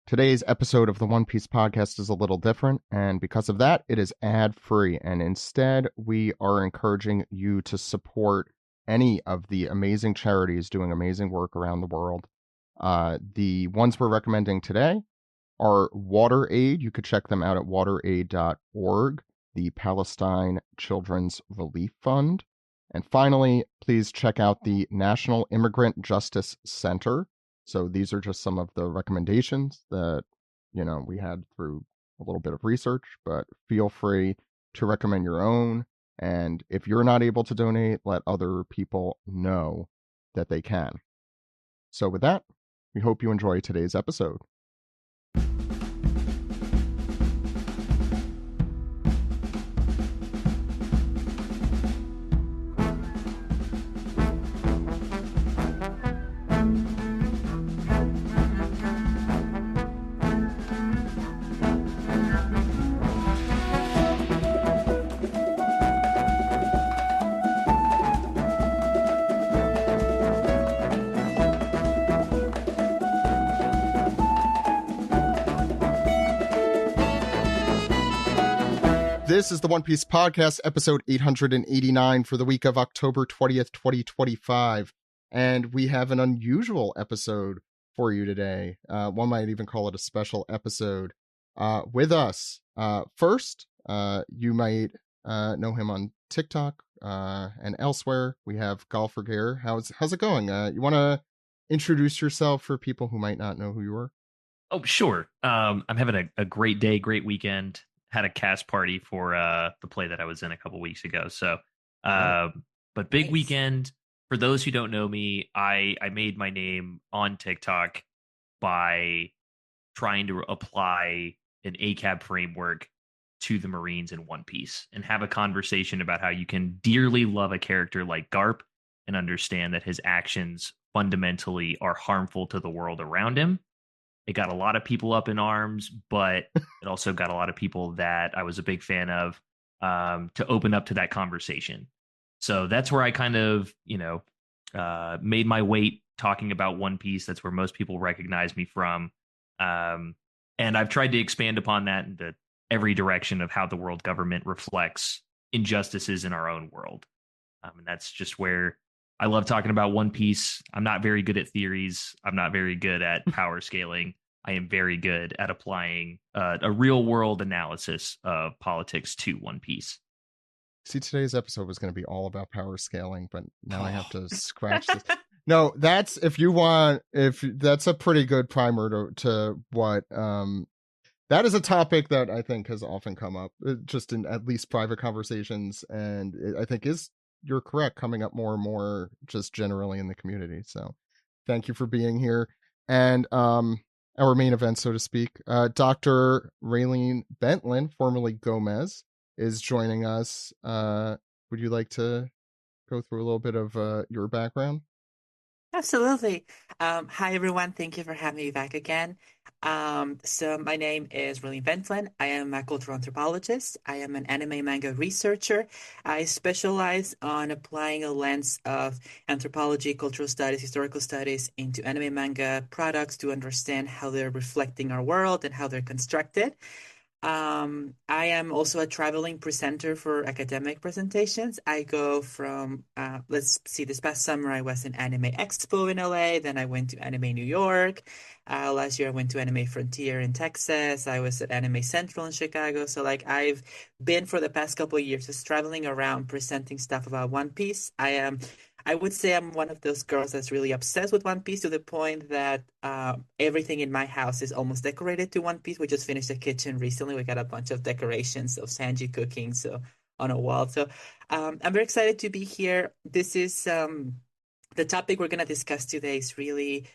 Today's episode of the One Piece podcast is a little different, and because of that, it is ad-free. And instead, we are encouraging you to support any of the amazing charities doing amazing work around the world. The ones we're recommending today are Water Aid. You could check them out at wateraid.org, the Palestine Children's Relief Fund. And finally, please check out the National Immigrant Justice Center. So these are just some of the recommendations that, we had through a little bit of research, but feel free to recommend your own. And if you're not able to donate, let other people know that they can. So with that, we hope you enjoy today's episode. This is the One Piece Podcast, episode 889 for the week of October 20th, 2025. And we have an unusual episode for you today. One might even call it a special episode. With us, first, you might know him on TikTok and elsewhere. We have Golfer Gear. How's it going? You want to introduce yourself for people who might not know who you are? Oh, sure. I'm having a great day, great weekend. Had a cast party for the play that I was in a couple weeks ago. So, but big weekend. For those who don't know me, I made my name on TikTok by trying to apply an ACAB framework to the Marines in One Piece and have a conversation about how you can dearly love a character like Garp and understand that his actions fundamentally are harmful to the world around him. It got a lot of people up in arms, but it also got a lot of people that I was a big fan of to open up to that conversation. So that's where I kind of, made my weight talking about One Piece. That's where most people recognize me from. And I've tried to expand upon that into every direction of how the world government reflects injustices in our own world. And that's just where I love talking about One Piece. I'm not very good at theories. I'm not very good at power scaling. I am very good at applying a real world analysis of politics to One Piece. See, today's episode was going to be all about power scaling, but now I have to scratch this. No, that's if that's a pretty good primer to what that is a topic that I think has often come up just in at least private conversations, and I think you're correct, coming up more and more just generally in the community. So thank you for being here. And our main event, so to speak, Dr. Raylene Bentland, formerly Gomez, is joining us. Would you like to go through a little bit of your background? Absolutely. Hi, everyone. Thank you for having me back again. So my name is Raylene Bentland. I am a cultural anthropologist. I am an anime manga researcher. I specialize on applying a lens of anthropology, cultural studies, historical studies into anime manga products to understand how they're reflecting our world and how they're constructed. I am also a traveling presenter for academic presentations. I go from, let's see, this past summer I was in Anime Expo in LA, then I went to Anime New York. Last year I went to Anime Frontier in Texas. I was at Anime Central in Chicago. So I've been for the past couple of years just traveling around presenting stuff about One Piece. I would say I'm one of those girls that's really obsessed with One Piece to the point that everything in my house is almost decorated to One Piece. We just finished the kitchen recently. We got a bunch of decorations of Sanji cooking on a wall. So I'm very excited to be here. This is the topic we're going to discuss today is really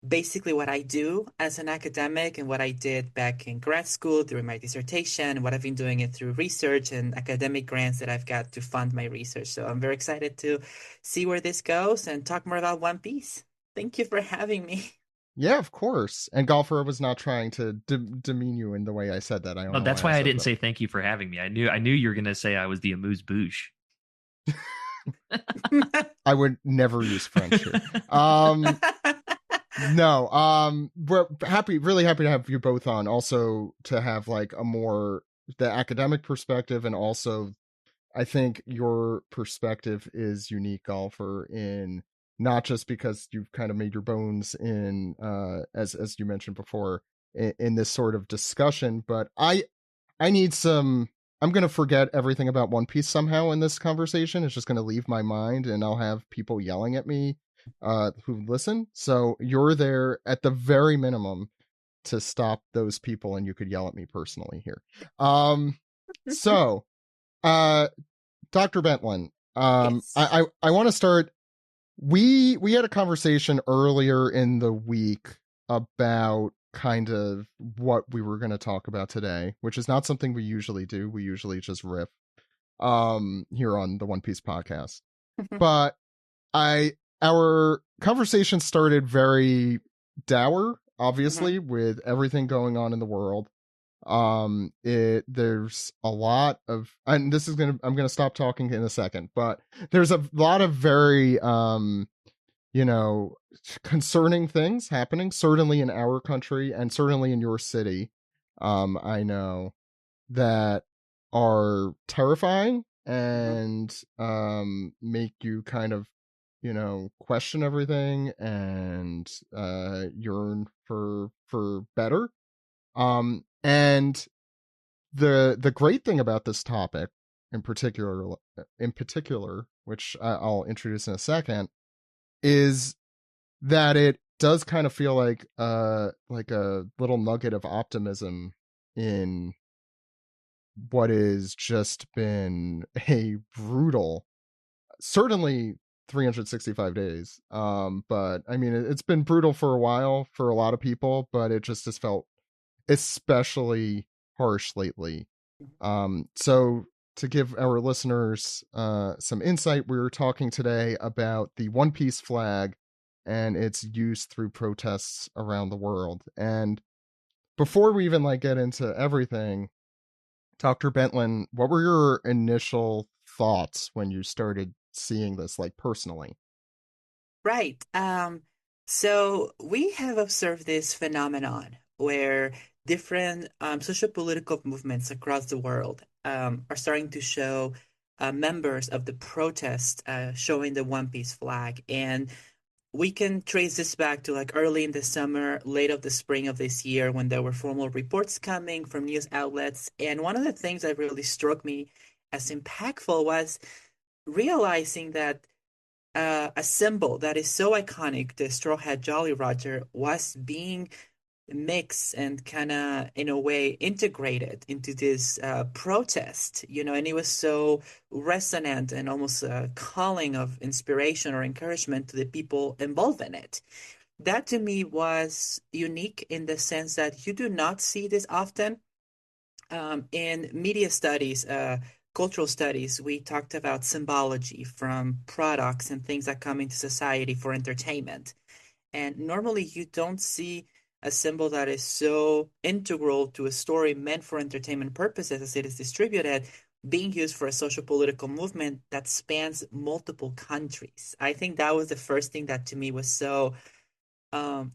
basically what I do as an academic and what I did back in grad school during my dissertation, and what I've been doing it through research and academic grants that I've got to fund my research. So I'm very excited to see where this goes and talk more about One Piece. Thank you for having me. Yeah, of course. And Golfer was not trying to demean you in the way I said that. I don't know that's why I didn't that. say thank you for having me. I knew you were going to say I was the amuse bouche. I would never use French here. No, we're really happy to have you both on. Also, to have like a more the academic perspective, and also I think your perspective is unique, golfer, in not just because you've kind of made your bones in, as you mentioned before, in this sort of discussion, but I need some. I'm gonna forget everything about One Piece somehow in this conversation. It's just gonna leave my mind, and I'll have people yelling at me, who listen. So you're there at the very minimum to stop those people, and you could yell at me personally here. So, uh, Dr. Bentlin, Yes. I want to start. We had a conversation earlier in the week about kind of what we were going to talk about today, which is not something we usually do. We usually just riff here on the One Piece podcast. But I our conversation started very dour, obviously, with everything going on in the world. There's a lot of, and this is I'm gonna stop talking in a second, but there's a lot of very you know, concerning things happening, certainly in our country and certainly in your city. I know that are terrifying and make you kind of, question everything and yearn for better. And the great thing about this topic in particular, which I'll introduce in a second, is that it does kind of feel like a little nugget of optimism in what has just been a brutal, certainly 365 days. But I mean, it's been brutal for a while for a lot of people, but it just has felt especially harsh lately. So to give our listeners some insight, we're talking today about the One Piece flag and its use through protests around the world. And before we even get into everything, Dr. Bentlin, what were your initial thoughts when you started seeing this, personally? Right. So we have observed this phenomenon where different socio-political movements across the world are starting to show members of the protest showing the One Piece flag. And we can trace this back to early in the summer, late of the spring of this year when there were formal reports coming from news outlets. And one of the things that really struck me as impactful was realizing that a symbol that is so iconic, the Straw Hat Jolly Roger, was being mixed and kind of, in a way, integrated into this protest, and it was so resonant and almost a calling of inspiration or encouragement to the people involved in it. That to me was unique in the sense that you do not see this often. In media studies, cultural studies, we talked about symbology from products and things that come into society for entertainment. And normally you don't see a symbol that is so integral to a story meant for entertainment purposes as it is distributed, being used for a social political movement that spans multiple countries. I think that was the first thing that to me was so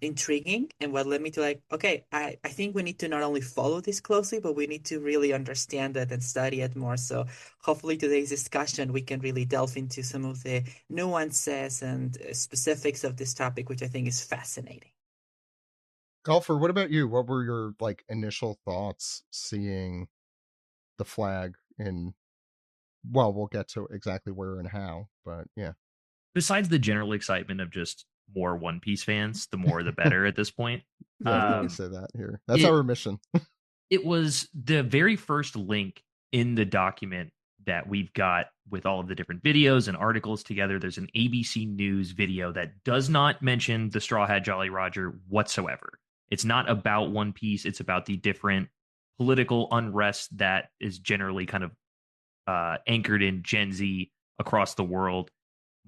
intriguing and what led me to okay, I think we need to not only follow this closely, but we need to really understand it and study it more. So hopefully today's discussion we can really delve into some of the nuances and specifics of this topic, which I think is fascinating. Golfer, what about you? What were your initial thoughts seeing the flag in, well, we'll get to exactly where and how, but yeah. Besides the general excitement of just more One Piece fans, the more the better at this point. Yeah, we always say that here. That's our mission. It was the very first link in the document that we've got with all of the different videos and articles together. There's an ABC News video that does not mention the Straw Hat Jolly Roger whatsoever. It's not about One Piece. It's about the different political unrest that is generally kind of anchored in Gen Z across the world.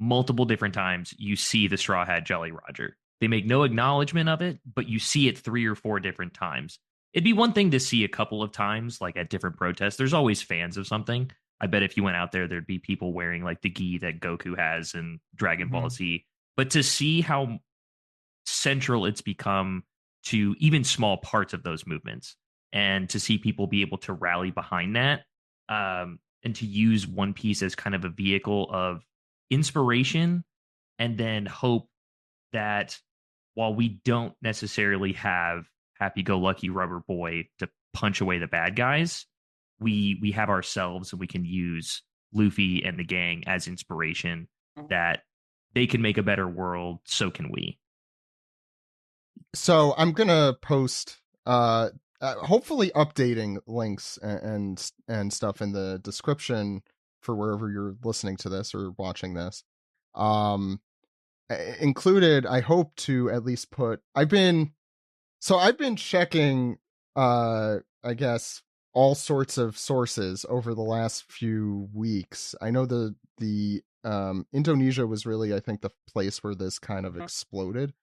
Multiple different times you see the Straw Hat Jolly Roger. They make no acknowledgement of it, but you see it 3 or 4 different times. It'd be one thing to see a couple of times, at different protests. There's always fans of something. I bet if you went out there, there'd be people wearing the gi that Goku has in Dragon Ball Z. But to see how central it's become to even small parts of those movements, and to see people be able to rally behind that, and to use One Piece as kind of a vehicle of inspiration, and then hope that while we don't necessarily have happy-go-lucky rubber boy to punch away the bad guys, we have ourselves, and we can use Luffy and the gang as inspiration, that they can make a better world, so can we. So I'm gonna post hopefully updating links and stuff in the description for wherever you're listening to this or watching this. Included, I hope to at least put I've been checking I guess all sorts of sources over the last few weeks. I know the Indonesia was really, I think, the place where this kind of exploded,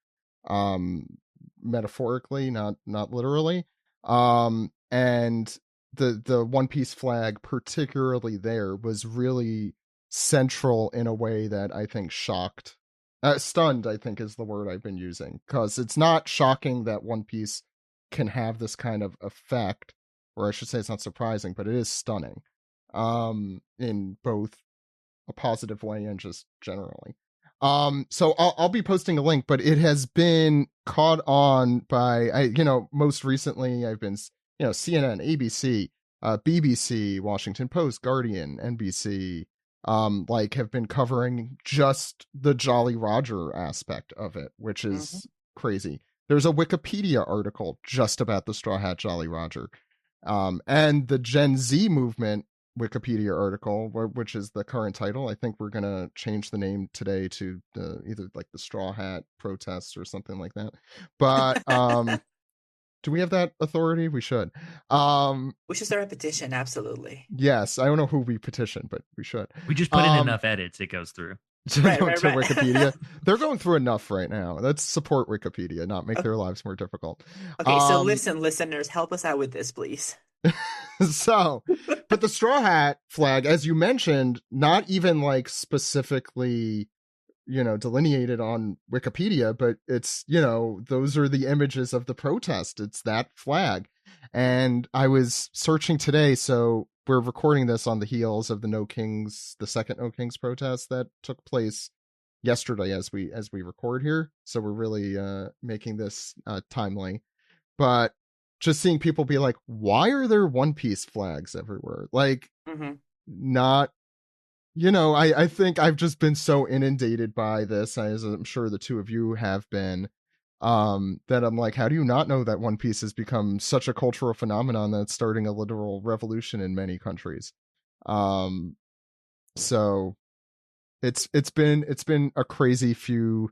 metaphorically, not literally. And the One Piece flag, particularly there, was really central in a way that I think stunned, I think is the word I've been using, because it's not shocking that One Piece can have this kind of effect, or I should say it's not surprising, but it is stunning, in both a positive way and just generally. So I'll be posting a link, but it has been caught on by, most recently I've been, CNN, ABC, BBC, Washington Post, Guardian, NBC, have been covering just the Jolly Roger aspect of it, which is crazy. There's a Wikipedia article just about the Straw Hat Jolly Roger. And the Gen Z movement Wikipedia article, which is the current title. I think we're going to change the name today to either like the Straw Hat protests or something like that. But do we have that authority? We should. We should start a petition, absolutely. Yes, I don't know who we petition, but we should. We just put in enough edits, it goes through. Right. Wikipedia. They're going through enough right now. Let's support Wikipedia, not make their lives more difficult. Okay, so listen, listeners, help us out with this, please. So, but the Straw Hat flag, as you mentioned, not even like specifically, delineated on Wikipedia, but it's, those are the images of the protest. It's that flag. And I was searching today, so we're recording this on the heels of the second No Kings protest that took place yesterday as we record here. So we're really making this timely. But just seeing people be like, why are there One Piece flags everywhere? Like, not, I think I've just been so inundated by this, as I'm sure the two of you have been, that I'm like, how do you not know that One Piece has become such a cultural phenomenon that's starting a literal revolution in many countries? So it's been a crazy few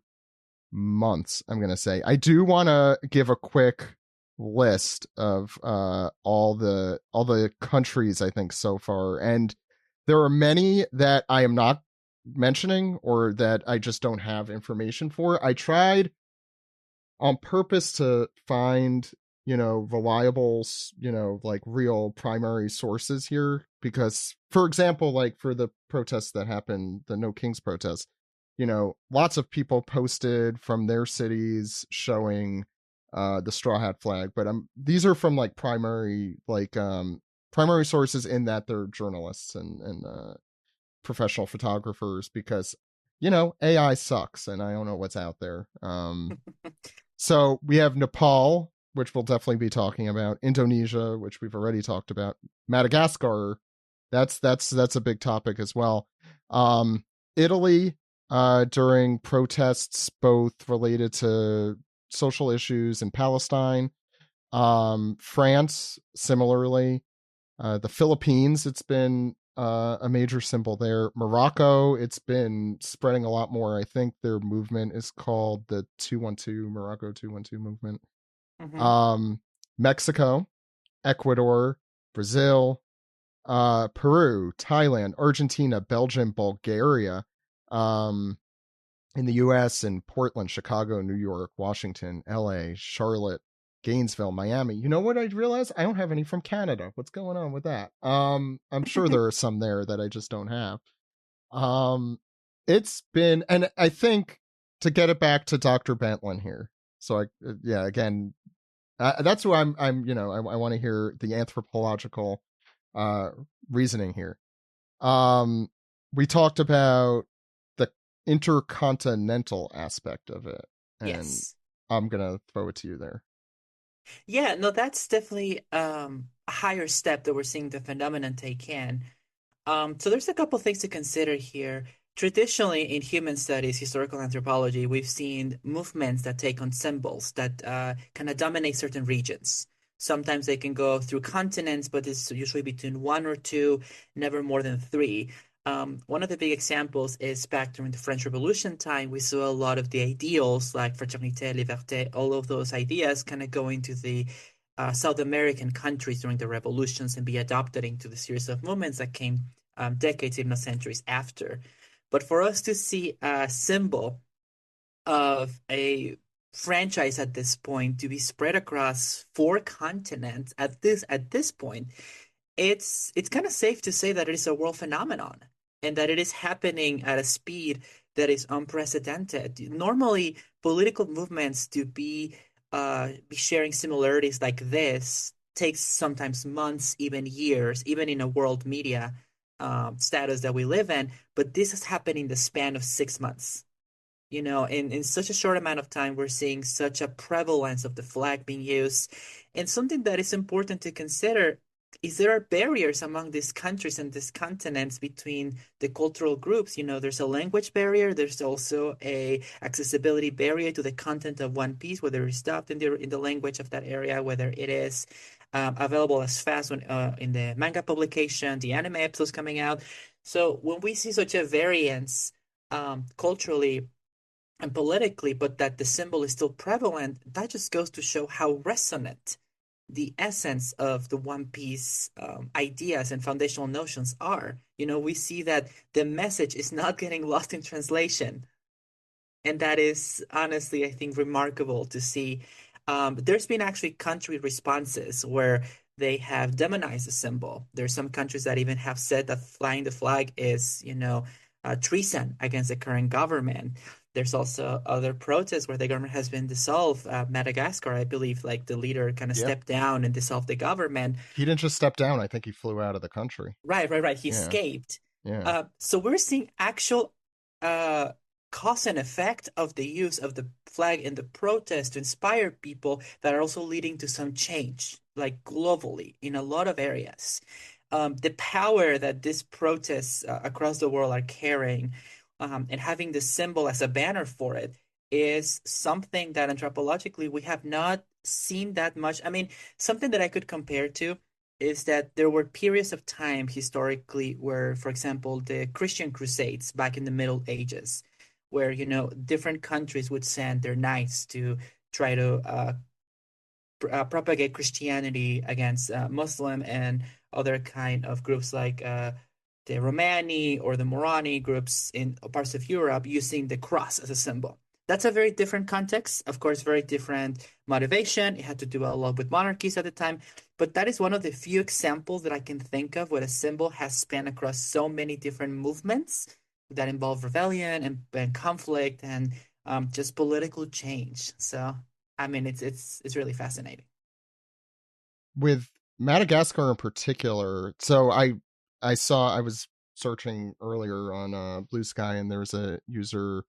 months, I'm gonna say. I do want to give a quick list of all the countries I think so far, and there are many that I am not mentioning or that I just don't have information for. I tried on purpose to find reliable, like real primary sources here, because for example, like for the protests that happened, the No Kings protests, lots of people posted from their cities showing the Straw Hat flag, but these are from like primary sources, in that they're journalists and professional photographers, because AI sucks and I don't know what's out there. So we have Nepal, which we'll definitely be talking about, Indonesia, which we've already talked about, Madagascar, that's a big topic as well, Italy, during protests both related to social issues in Palestine, France similarly, the Philippines, it's been a major symbol there. Morocco, it's been spreading a lot more. I think their movement is called the 212 Morocco 212 movement. Mexico, Ecuador, Brazil, Peru, Thailand, Argentina, Belgium, Bulgaria, in the US, in Portland, Chicago, New York, Washington, LA, Charlotte, Gainesville, Miami. You know what I realized? I don't have any from Canada. What's going on with that? I'm sure there are some there that I just don't have. It's been, and I think to get it back to Dr. Bentlin here. So yeah, again, that's why I'm I want to hear the anthropological uh reasoning here. Um, we talked about the intercontinental aspect of it, and Yes. I'm gonna throw it to you there. Yeah, no, that's definitely a higher step that we're seeing the phenomenon take in. So there's a couple things to consider here. Traditionally, in human studies, historical anthropology, we've seen movements that take on symbols that kind of dominate certain regions. Sometimes they can go through continents, but it's usually between one or two, never more than three. One of the big examples is back during the French Revolution time. We saw a lot of the ideals like fraternité, liberté, all of those ideas kind of go into the South American countries during the revolutions and be adopted into the series of movements that came decades, if not centuries after. But for us to see a symbol of a franchise at this point to be spread across four continents at this point, it's kind of safe to say that it is a world phenomenon and that it is happening at a speed that is unprecedented. Normally, political movements to be sharing similarities like this takes sometimes months, even years, even in a world media status that we live in. But this has happened in the span of 6 months. In such a short amount of time, we're seeing such a prevalence of the flag being used. And something that is important to consider is there are barriers among these countries and these continents between the cultural groups. There's a language barrier. There's also a accessibility barrier to the content of one piece, whether it's dubbed in the language of that area, whether it is available as fast in the manga publication, the anime episodes coming out. So when we see such a variance culturally and politically, but that the symbol is still prevalent, that just goes to show how resonant the essence of the One Piece ideas and foundational notions are. We see that the message is not getting lost in translation. And that is honestly, I think, remarkable to see. There's been actually country responses where they have demonized the symbol. There's some countries that even have said that flying the flag is, treason against the current government. There's also other protests where the government has been dissolved. Madagascar, I believe, like the leader kind of Yep. stepped down and dissolved the government. He didn't just step down. I think he flew out of the country. Right, right, right. He Yeah. escaped. Yeah. So we're seeing actual uh, cause and effect of the use of the flag in the protest to inspire people that are also leading to some change, like globally in a lot of areas. The power that these protests across the world are carrying, and having the symbol as a banner for it is something that anthropologically we have not seen that much. I mean, something that I could compare to is that there were periods of time historically where, for example, the Christian Crusades back in the Middle Ages, where, different countries would send their knights to try to propagate Christianity against Muslim and other kind of groups like the Romani or the Morani groups in parts of Europe using the cross as a symbol. That's a very different context, of course, very different motivation. It had to do a lot with monarchies at the time, but that is one of the few examples that I can think of where a symbol has spanned across so many different movements that involve rebellion and conflict and just political change. So, I mean, it's really fascinating. With Madagascar in particular, so I was searching earlier on Blue Sky, and there's a user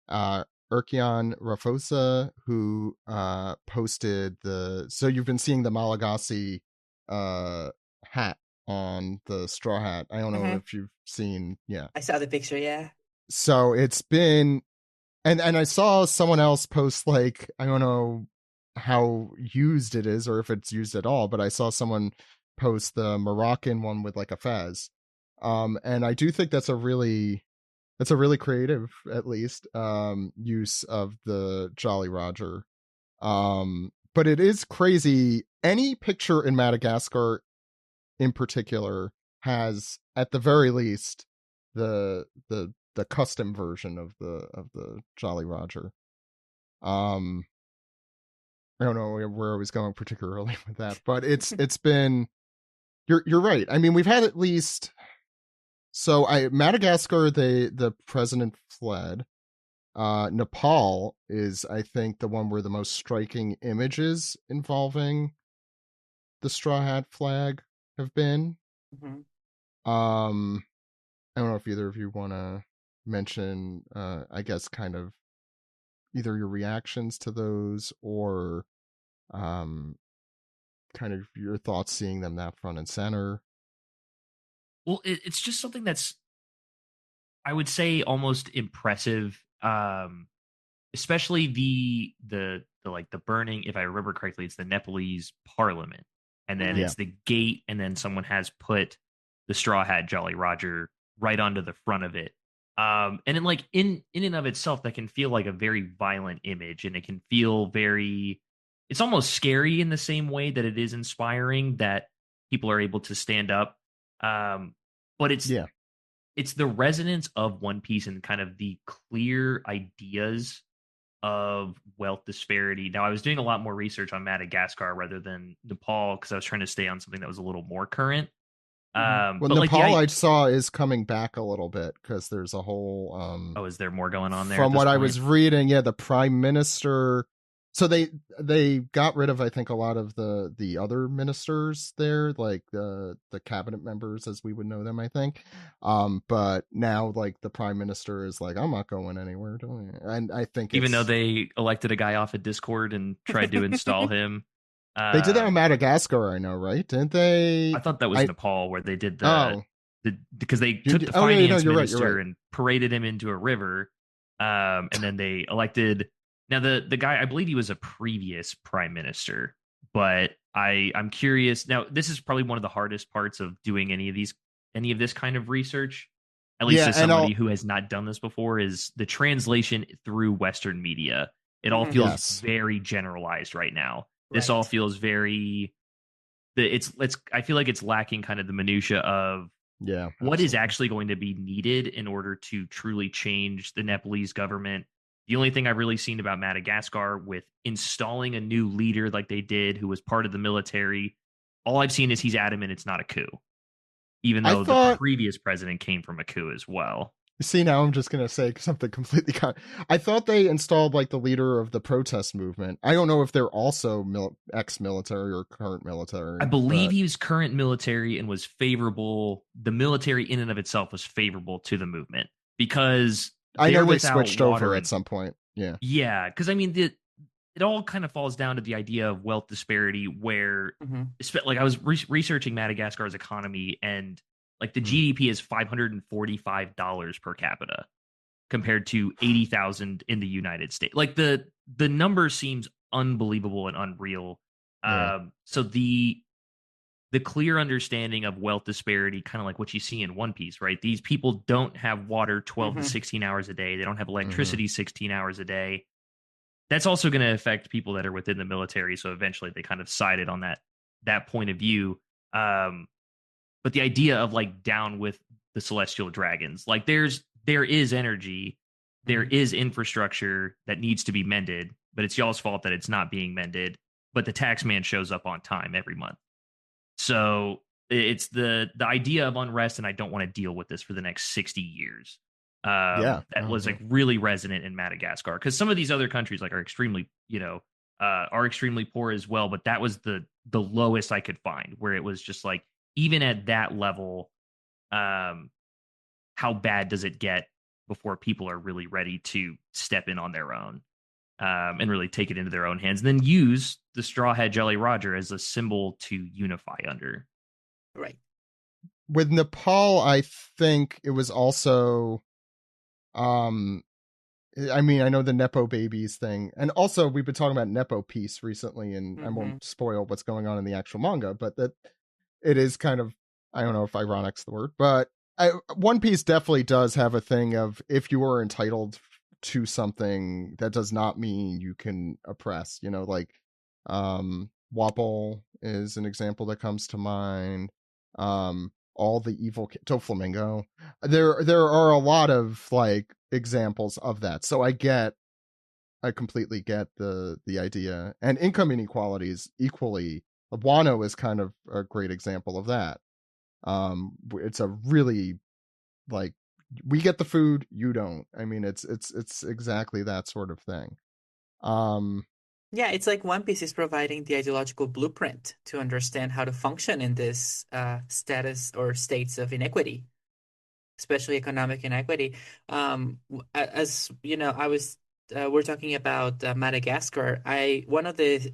uh Urkion Rafosa who posted so you've been seeing the Malagasy uh hat on the straw hat. I don't know Hmm. if you've seen, yeah. I saw the picture, yeah. So it's been, and I saw someone else post, like, I don't know how used it is or if it's used at all, but I saw someone post the Moroccan one with like a fez. And I do think that's a really creative, at least, use of the Jolly Roger. But it is crazy. Any picture in Madagascar in particular has, at the very least, the custom version of the Jolly Roger. Um, I don't know where I was going particularly with that, but it's been, you're right. I mean, we've had at least, so Madagascar, the president fled. Nepal is, I think, the one where the most striking images involving the straw hat flag have been. Mhm. I don't know if either of you want to mention, I guess, kind of either your reactions to those or um, kind of your thoughts seeing them that front and center. Well, it's just something that's, I would say, almost impressive. Especially the like the burning, if I remember correctly, it's the Nepalese parliament, and then Mhm. Yeah. it's the gate, and then someone has put the straw hat Jolly Roger right onto the front of it. And then like in and of itself, that can feel like a very violent image, and it can feel very, it's almost scary in the same way that it is inspiring that people are able to stand up. But Yeah. it's the resonance of One Piece and kind of the clear ideas of wealth disparity. Now, I was doing a lot more research on Madagascar rather than Nepal because I was trying to stay on something that was a little more current. Mhm. Well, But like Nepal I saw is coming back a little bit because there's a whole oh, is there more going on there at from this what I point? was reading, yeah, the prime minister. So they got rid of, I think, a lot of the other ministers there, like the cabinet members as we would know them, I think. But now like the prime minister is like, I'm not going anywhere, and I think Even though it's they elected a guy off of Discord and tried to install him. they did that in Um, Madagascar, I know, right? Didn't they? I thought that was I Nepal where they did oh the because they took did the oh yeah, no, finance you're right, you're minister right. and paraded him into a river, and then they elected. Now the guy, I believe he was a previous prime minister, but I'm curious. Now this is probably one of the hardest parts of doing any of this kind of research. At least Yeah, as and somebody I'll who has not done this before, is the translation through Western media. It all Mhm. feels yes, very generalized right now. This all Right. feels very it's I feel like it's lacking kind of the minutia of yeah, what is absolutely. actually going to be needed in order to truly change the Nepalese government. The only thing I've really seen about Madagascar with installing a new leader like they did who was part of the military, all I've seen is he's adamant it's not a coup, even I though the thought previous president came from a coup as well. See, now I'm just gonna say something completely. I thought they installed like the leader of the protest movement. I don't know if they're also ex-military or current I military, believe but he was current military and was favorable. The military in and of itself was favorable to the movement because I know they're they without switched over water at and some point. Yeah, yeah, because I mean it all kind of falls down to the idea of wealth disparity where Mhm. like I was researching Madagascar's economy and like the mm, GDP is $545 per capita compared to 80,000 in the United States. Like the number seems unbelievable and unreal. yeah, So the clear understanding of wealth disparity, kind of like what you see in One Piece, right? These people don't have water 12 to Mhm. 16 hours a day. They don't have hmm, electricity 16 hours a day. That's also going to affect people that are within the military. So eventually they kind of sided on that point of view. Um, but the idea of like down with the celestial dragons, like there is energy, there Mhm. is infrastructure that needs to be mended, but it's y'all's fault that it's not being mended. But the tax man shows up on time every month. So it's the idea of unrest, and I don't want to deal with this for the next 60 years. yeah, That no, was like really resonant in Madagascar because some of these other countries like are extremely, are extremely poor as well. But that was the lowest I could find, where it was just like even at that level, um, how bad does it get before people are really ready to step in on their own? And really take it into their own hands, and then use the Straw Hat Jolly Roger as a symbol to unify under. Right. with Nepal, I think it was also. Um, I mean, I know the Nepo babies thing, and also we've been talking about Nepo peace recently, and I Mhm. won't spoil what's going on in the actual manga, but that it is kind of, I don't know if ironic's the word, but One Piece definitely does have a thing of if you are entitled to something, that does not mean you can oppress. Like Wapol is an example that comes to mind. All the evil Doflamingo. There are a lot of like examples of that. So I completely get the idea. And income inequalities equally. Wano is kind of a great example of that. It's a really like we get the food, you don't. I mean, it's exactly that sort of thing. Um, Yeah, it's like One Piece is providing the ideological blueprint to understand how to function in this status or states of inequity, especially economic inequity. As you know, we're talking about Madagascar. I One of the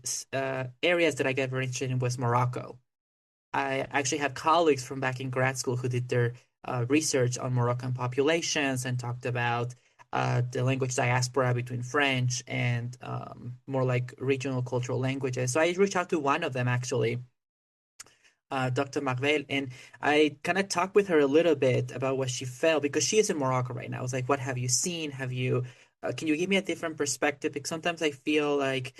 areas that I got very interested in was Morocco. I actually had colleagues from back in grad school who did their research on Moroccan populations and talked about the language diaspora between French and more like regional cultural languages. So I reached out to one of them actually, Dr. Marvel, and I kind of talked with her a little bit about what she felt because she is in Morocco right now. I was like, "What have you seen? Can you give me a different perspective?" Because sometimes I feel like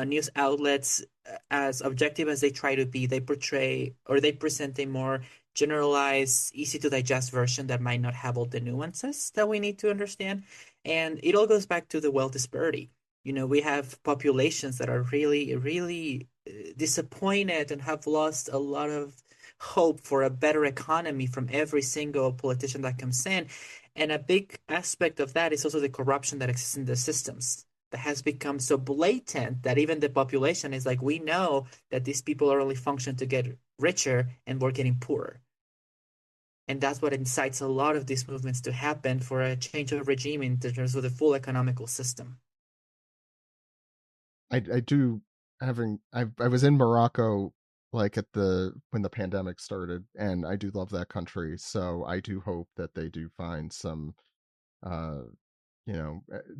news outlets, as objective as they try to be, they portray or they present a more generalized, easy to digest version that might not have all the nuances that we need to understand. And it all goes back to the wealth disparity. We have populations that are really, really disappointed and have lost a lot of hope for a better economy from every single politician that comes in. And a big aspect of that is also the corruption that exists in the systems that has become so blatant that even the population is like, we know that these people are only functioning to get richer and we're getting poorer. And that's what incites a lot of these movements to happen for a change of regime in terms of the full economical system. I do I was in Morocco like at the when the pandemic started, and I do love that country, so I do hope that they do find some uh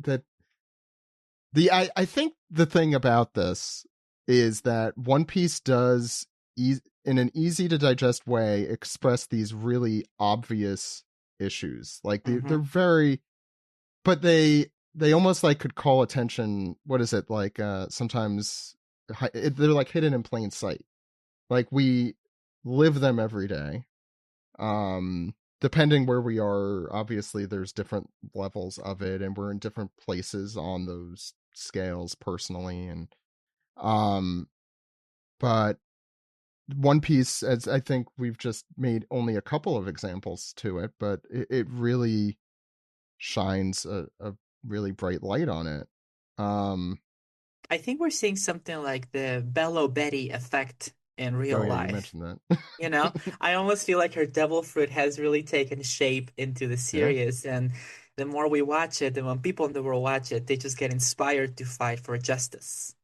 that I think the thing about this is that One Piece does in an easy to digest way express these really obvious issues. Like they're Mm-hmm. very, but they almost like could call attention. What is it like? Sometimes they're like hidden in plain sight. Like we live them every day. Depending where we are, obviously there's different levels of it, and we're in different places on those scales personally. And um, but One Piece, as I think we've just made only a couple of examples to it, but it really shines a really bright light on it. Um, I think we're seeing something like the Bello Betty effect in oh real yeah, you life. mentioned that. You know, I almost feel like her devil fruit has really taken shape into the Yeah, series, and the more we watch it, the more people in the world watch it, they just get inspired to fight for justice.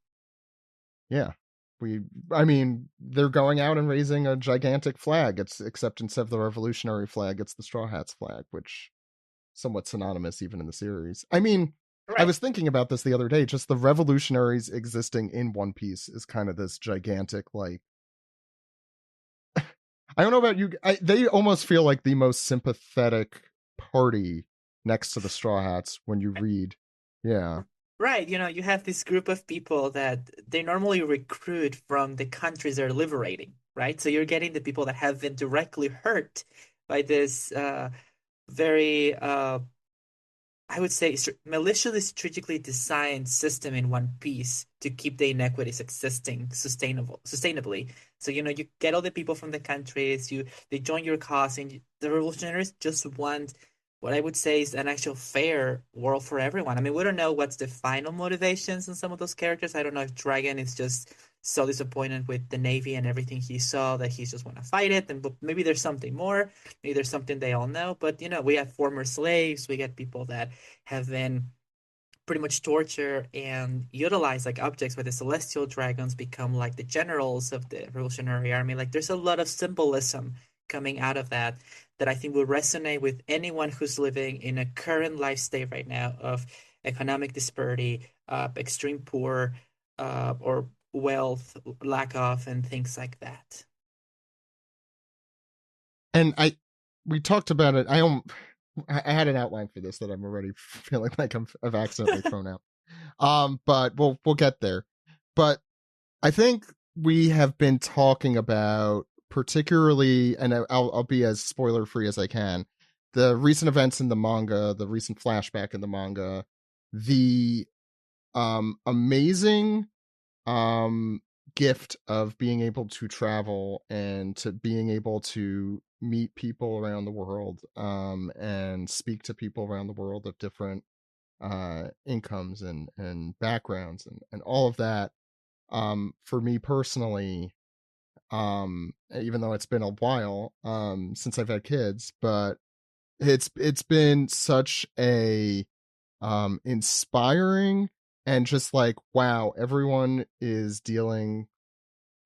yeah. We, I mean, they're going out and raising a gigantic flag. It's except instead of the revolutionary flag, it's the Straw Hats flag, which somewhat synonymous even in the series. I mean, I Right. was thinking about this the other day. Just the revolutionaries existing in One Piece is kind of this gigantic, like, I don't know about you. They almost feel like the most sympathetic party next to the Straw Hats when you read. Yeah, Right, you have this group of people that they normally recruit from the countries they're liberating, right? So you're getting the people that have been directly hurt by this very I would say maliciously strategically designed system in One Piece to keep the inequities existing sustainably. So you get all the people from the countries, they join your cause, and the revolutionaries just want what I would say is an actual fair world for everyone. I mean, we don't know what's the final motivations in some of those characters. I don't know if Dragon is just so disappointed with the Navy and everything he saw that he just want to fight it, and but maybe there's something more. Maybe there's something they all know. But we have former slaves, we get people that have been pretty much tortured and utilized like objects where the celestial dragons become like the generals of the revolutionary army. Like there's a lot of symbolism coming out of that I think will resonate with anyone who's living in a current life state right now of economic disparity, extreme poor, or wealth lack of, and things like that. and we talked about it. I had an outline for this that I'm already feeling like I've accidentally thrown out. But we'll get there. But I think we have been talking about particularly, and I'll be as spoiler free as I can, the recent events in the manga, the recent flashback in the manga, the amazing um gift of being able to travel and to being able to meet people around the world, and speak to people around the world of different incomes and backgrounds and all of that. For me personally, even though it's been a while since I've had kids, but it's been such a inspiring and just like, wow, everyone is dealing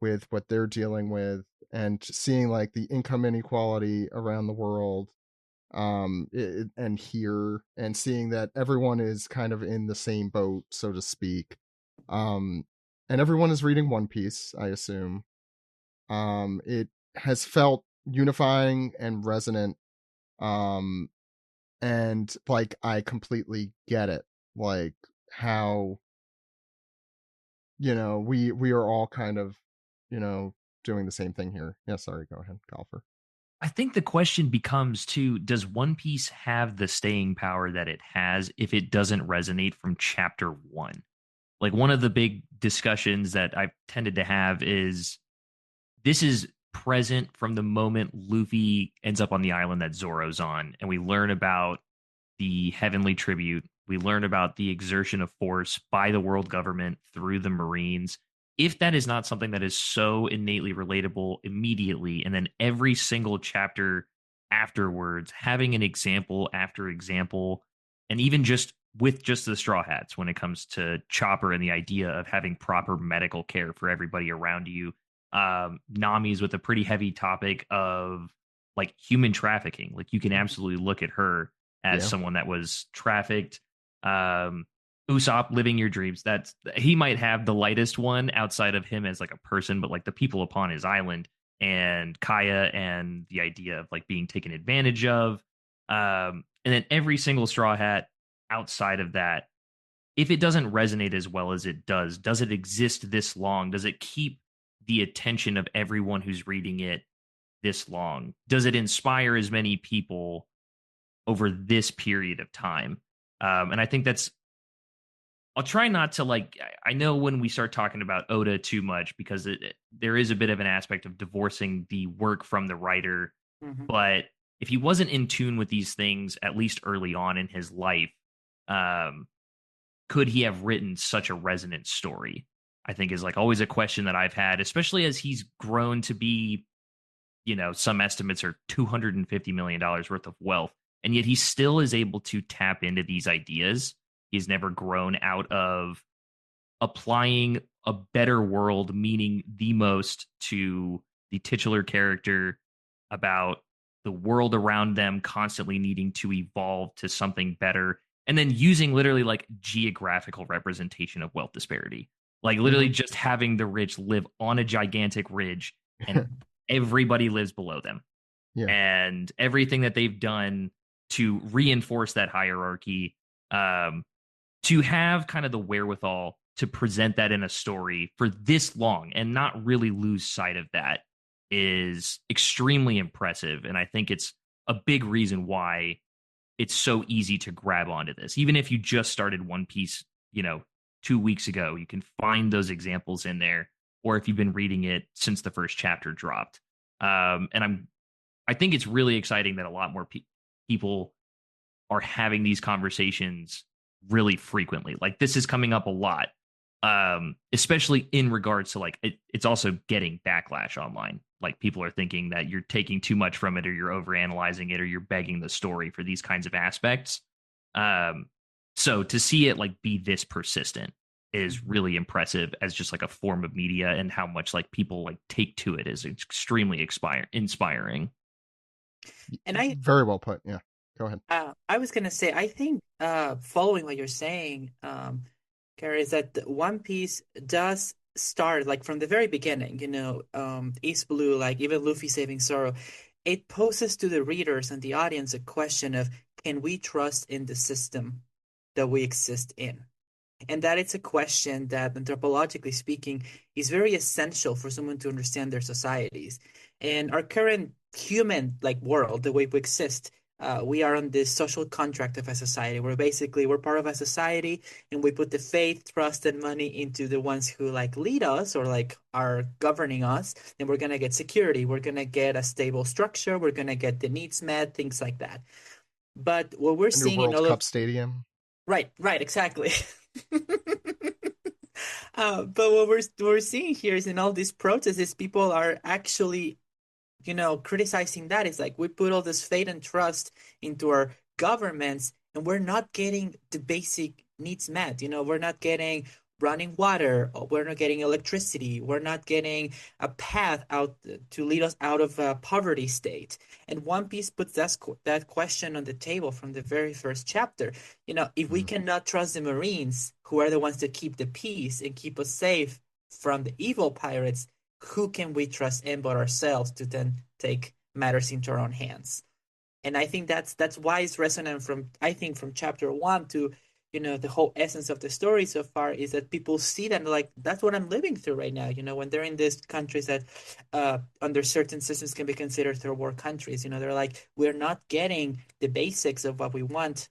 with what they're dealing with, and seeing like the income inequality around the world, and here, and seeing that everyone is kind of in the same boat, so to speak. um and everyone is reading One Piece, I assume. It has felt unifying and resonant, um and like I completely get it, like how, we are all kind of, you know doing the same thing here. Yeah, sorry, go ahead, golfer. I think the question becomes too, does One Piece have the staying power that it has if it doesn't resonate from chapter one? Like one of the big discussions that I've tended to have is this is present from the moment Luffy ends up on the island that Zoro's on, and we learn about the heavenly tribute. We learn about the exertion of force by the world government through the Marines. If that is not something that is so innately relatable immediately, and then every single chapter afterwards, having an example after example, and even just with just the Straw Hats when it comes to Chopper and the idea of having proper medical care for everybody around you. Nami's with a pretty heavy topic of like human trafficking. Like you can absolutely look at her as Yeah. someone that was trafficked. Usopp living your dreams. That's he might have the lightest one outside of him as like a person, but like the people upon his island and Kaya and the idea of like being taken advantage of. And then every single Straw Hat outside of that, if it doesn't resonate as well as it does it exist this long? Does it keep the attention of everyone who's reading it this long? Does it inspire as many people over this period of time? And I think that's, I'll try not to like, I know when we start talking about Oda too much, because there is a bit of an aspect of divorcing the work from the writer. Mm-hmm. But if he wasn't in tune with these things, at least early on in his life, um, could he have written such a resonant story? I think is like always a question that I've had, especially as he's grown to be, some estimates are $250 million worth of wealth. And yet he still is able to tap into these ideas. He's never grown out of applying a better world, meaning the most, to the titular character, about the world around them constantly needing to evolve to something better. And then using literally like geographical representation of wealth disparity. Like literally just having the rich live on a gigantic ridge and everybody lives below them. Yeah. And everything that they've done to reinforce that hierarchy, to have kind of the wherewithal to present that in a story for this long and not really lose sight of that is extremely impressive. And I think it's a big reason why it's so easy to grab onto this. Even if you just started One Piece, 2 weeks ago, you can find those examples in there. Or if you've been reading it since the first chapter dropped. And I think it's really exciting that a lot more people are having these conversations really frequently. Like this is coming up a lot, especially in regards to like it's also getting backlash online. Like people are thinking that you're taking too much from it, or you're overanalyzing it, or you're begging the story for these kinds of aspects. So to see it like be this persistent is really impressive as just like a form of media, and how much like people like take to it is extremely inspiring. And I Very well put. Yeah, go ahead. I was gonna say, I think following what you're saying, Gary, is that One Piece does start like from the very beginning, East Blue, like even Luffy saving Zoro. It poses to the readers and the audience a question of, can we trust in the system that we exist in? And that it's a question that, anthropologically speaking, is very essential for someone to understand their societies. And our current human like world, the way we exist, we are on this social contract of a society where basically we're part of a society and we put the faith, trust, and money into the ones who like lead us or like are governing us. And we're gonna get security. We're gonna get a stable structure. We're gonna get the needs met, things like that. But what we're A new seeing in World all Cup of stadium. right, exactly. But what we're seeing here is in all these protests is people are actually criticizing that. Is like we put all this faith and trust into our governments and we're not getting the basic needs met. We're not getting running water, or we're not getting electricity, we're not getting a path out to lead us out of a poverty state. And One Piece puts that question on the table from the very first chapter. If we Mm. cannot trust the Marines, who are the ones that keep the peace and keep us safe from the evil pirates, who can we trust in but ourselves to then take matters into our own hands? And I think that's why it's resonant from chapter one to the whole essence of the story so far is that people see that and like that's what I'm living through right now. When they're in these countries that under certain systems can be considered third world countries, they're like we're not getting the basics of what we want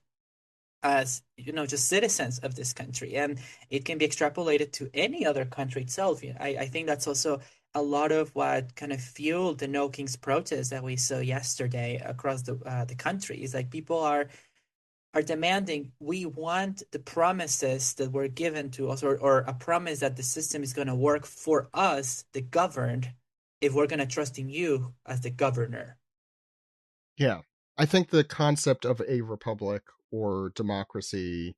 as just citizens of this country, and it can be extrapolated to any other country itself. I think that's also a lot of what kind of fueled the No Kings protest that we saw yesterday across the country. Is like people are demanding, we want the promises that were given to us, or a promise that the system is going to work for us, the governed, if we're going to trust in you as the governor. Yeah. I think the concept of a republic or democracy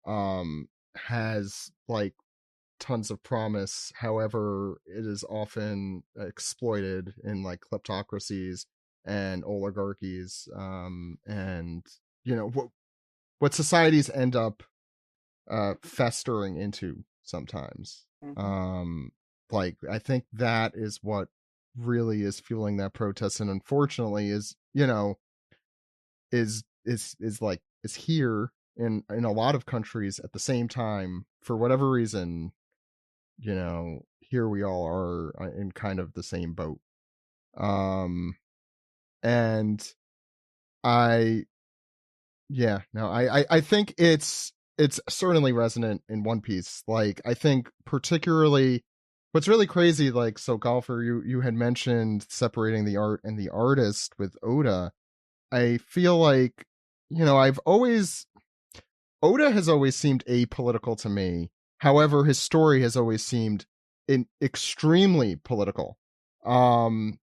has like tons of promise. However, it is often exploited in like kleptocracies and oligarchies. And what societies end up festering into sometimes. Mhm. Um, like I think that is what really is fueling that protest, and unfortunately, is here in a lot of countries at the same time for whatever reason. Here we all are in kind of the same boat. Um, and I Yeah, no, I think it's certainly resonant in One Piece. Like, I think particularly what's really crazy, like, so Golfer, you had mentioned separating the art and the artist with Oda. I feel like, I've always Oda has always seemed apolitical to me. However, his story has always seemed extremely political. Um,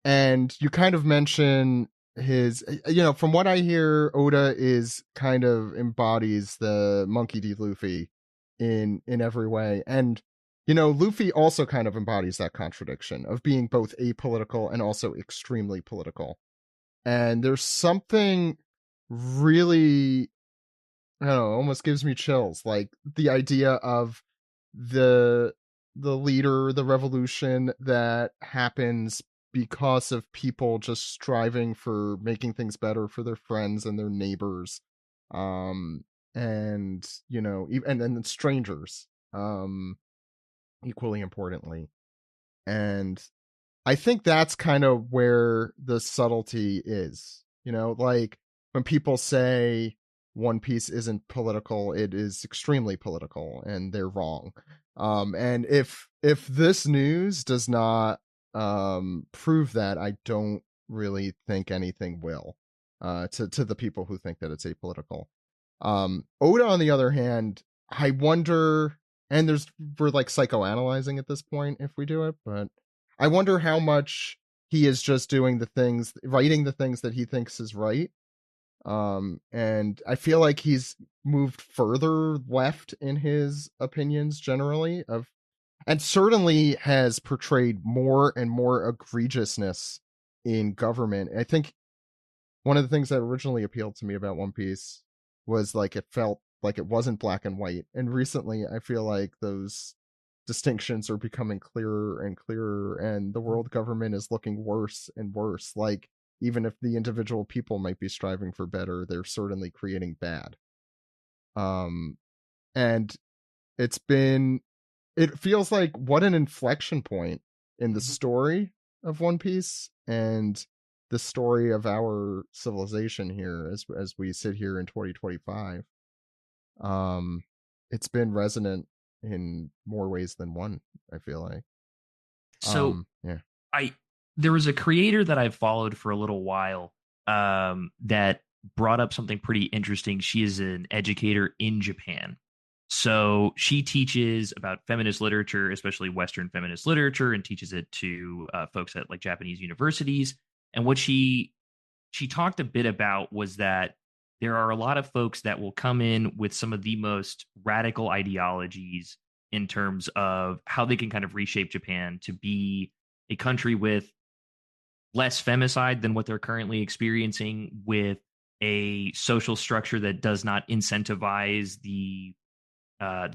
and you kind of mention his, from what I hear, Oda is kind of embodies the Monkey D. Luffy in every way. And Luffy also kind of embodies that contradiction of being both apolitical and also extremely political. And there's something really, I don't know, almost gives me chills, like the idea of the leader, the revolution that happens because of people just striving for making things better for their friends and their neighbors, um and and strangers, equally importantly. And I think that's kind of where the subtlety is. Like when people say One Piece isn't political, it is extremely political, and they're wrong. And if this news does not prove that, I don't really think anything will. To the people who think that it's apolitical. Oda, on the other hand, I wonder, and we're like psychoanalyzing at this point if we do it, but I wonder how much he is just doing writing the things that he thinks is right. And I feel like he's moved further left in his opinions generally and certainly has portrayed more and more egregiousness in government. I think one of the things that originally appealed to me about One Piece was like it felt like it wasn't black and white. And recently I feel like those distinctions are becoming clearer and clearer, and the world government is looking worse and worse. Like, even if the individual people might be striving for better, they're certainly creating bad. Um and it feels like what an inflection point in the Mhm. story of One Piece. And the story of our civilization here as we sit here in 2025. It's been resonant in more ways than one, I feel like. So Yeah. There was a creator that I've followed for a little while that brought up something pretty interesting. She is an educator in Japan. So she teaches about feminist literature, especially Western feminist literature, and teaches it to folks at like Japanese universities. And what she talked a bit about was that there are a lot of folks that will come in with some of the most radical ideologies in terms of how they can kind of reshape Japan to be a country with less femicide than what they're currently experiencing, with a social structure that does not incentivize the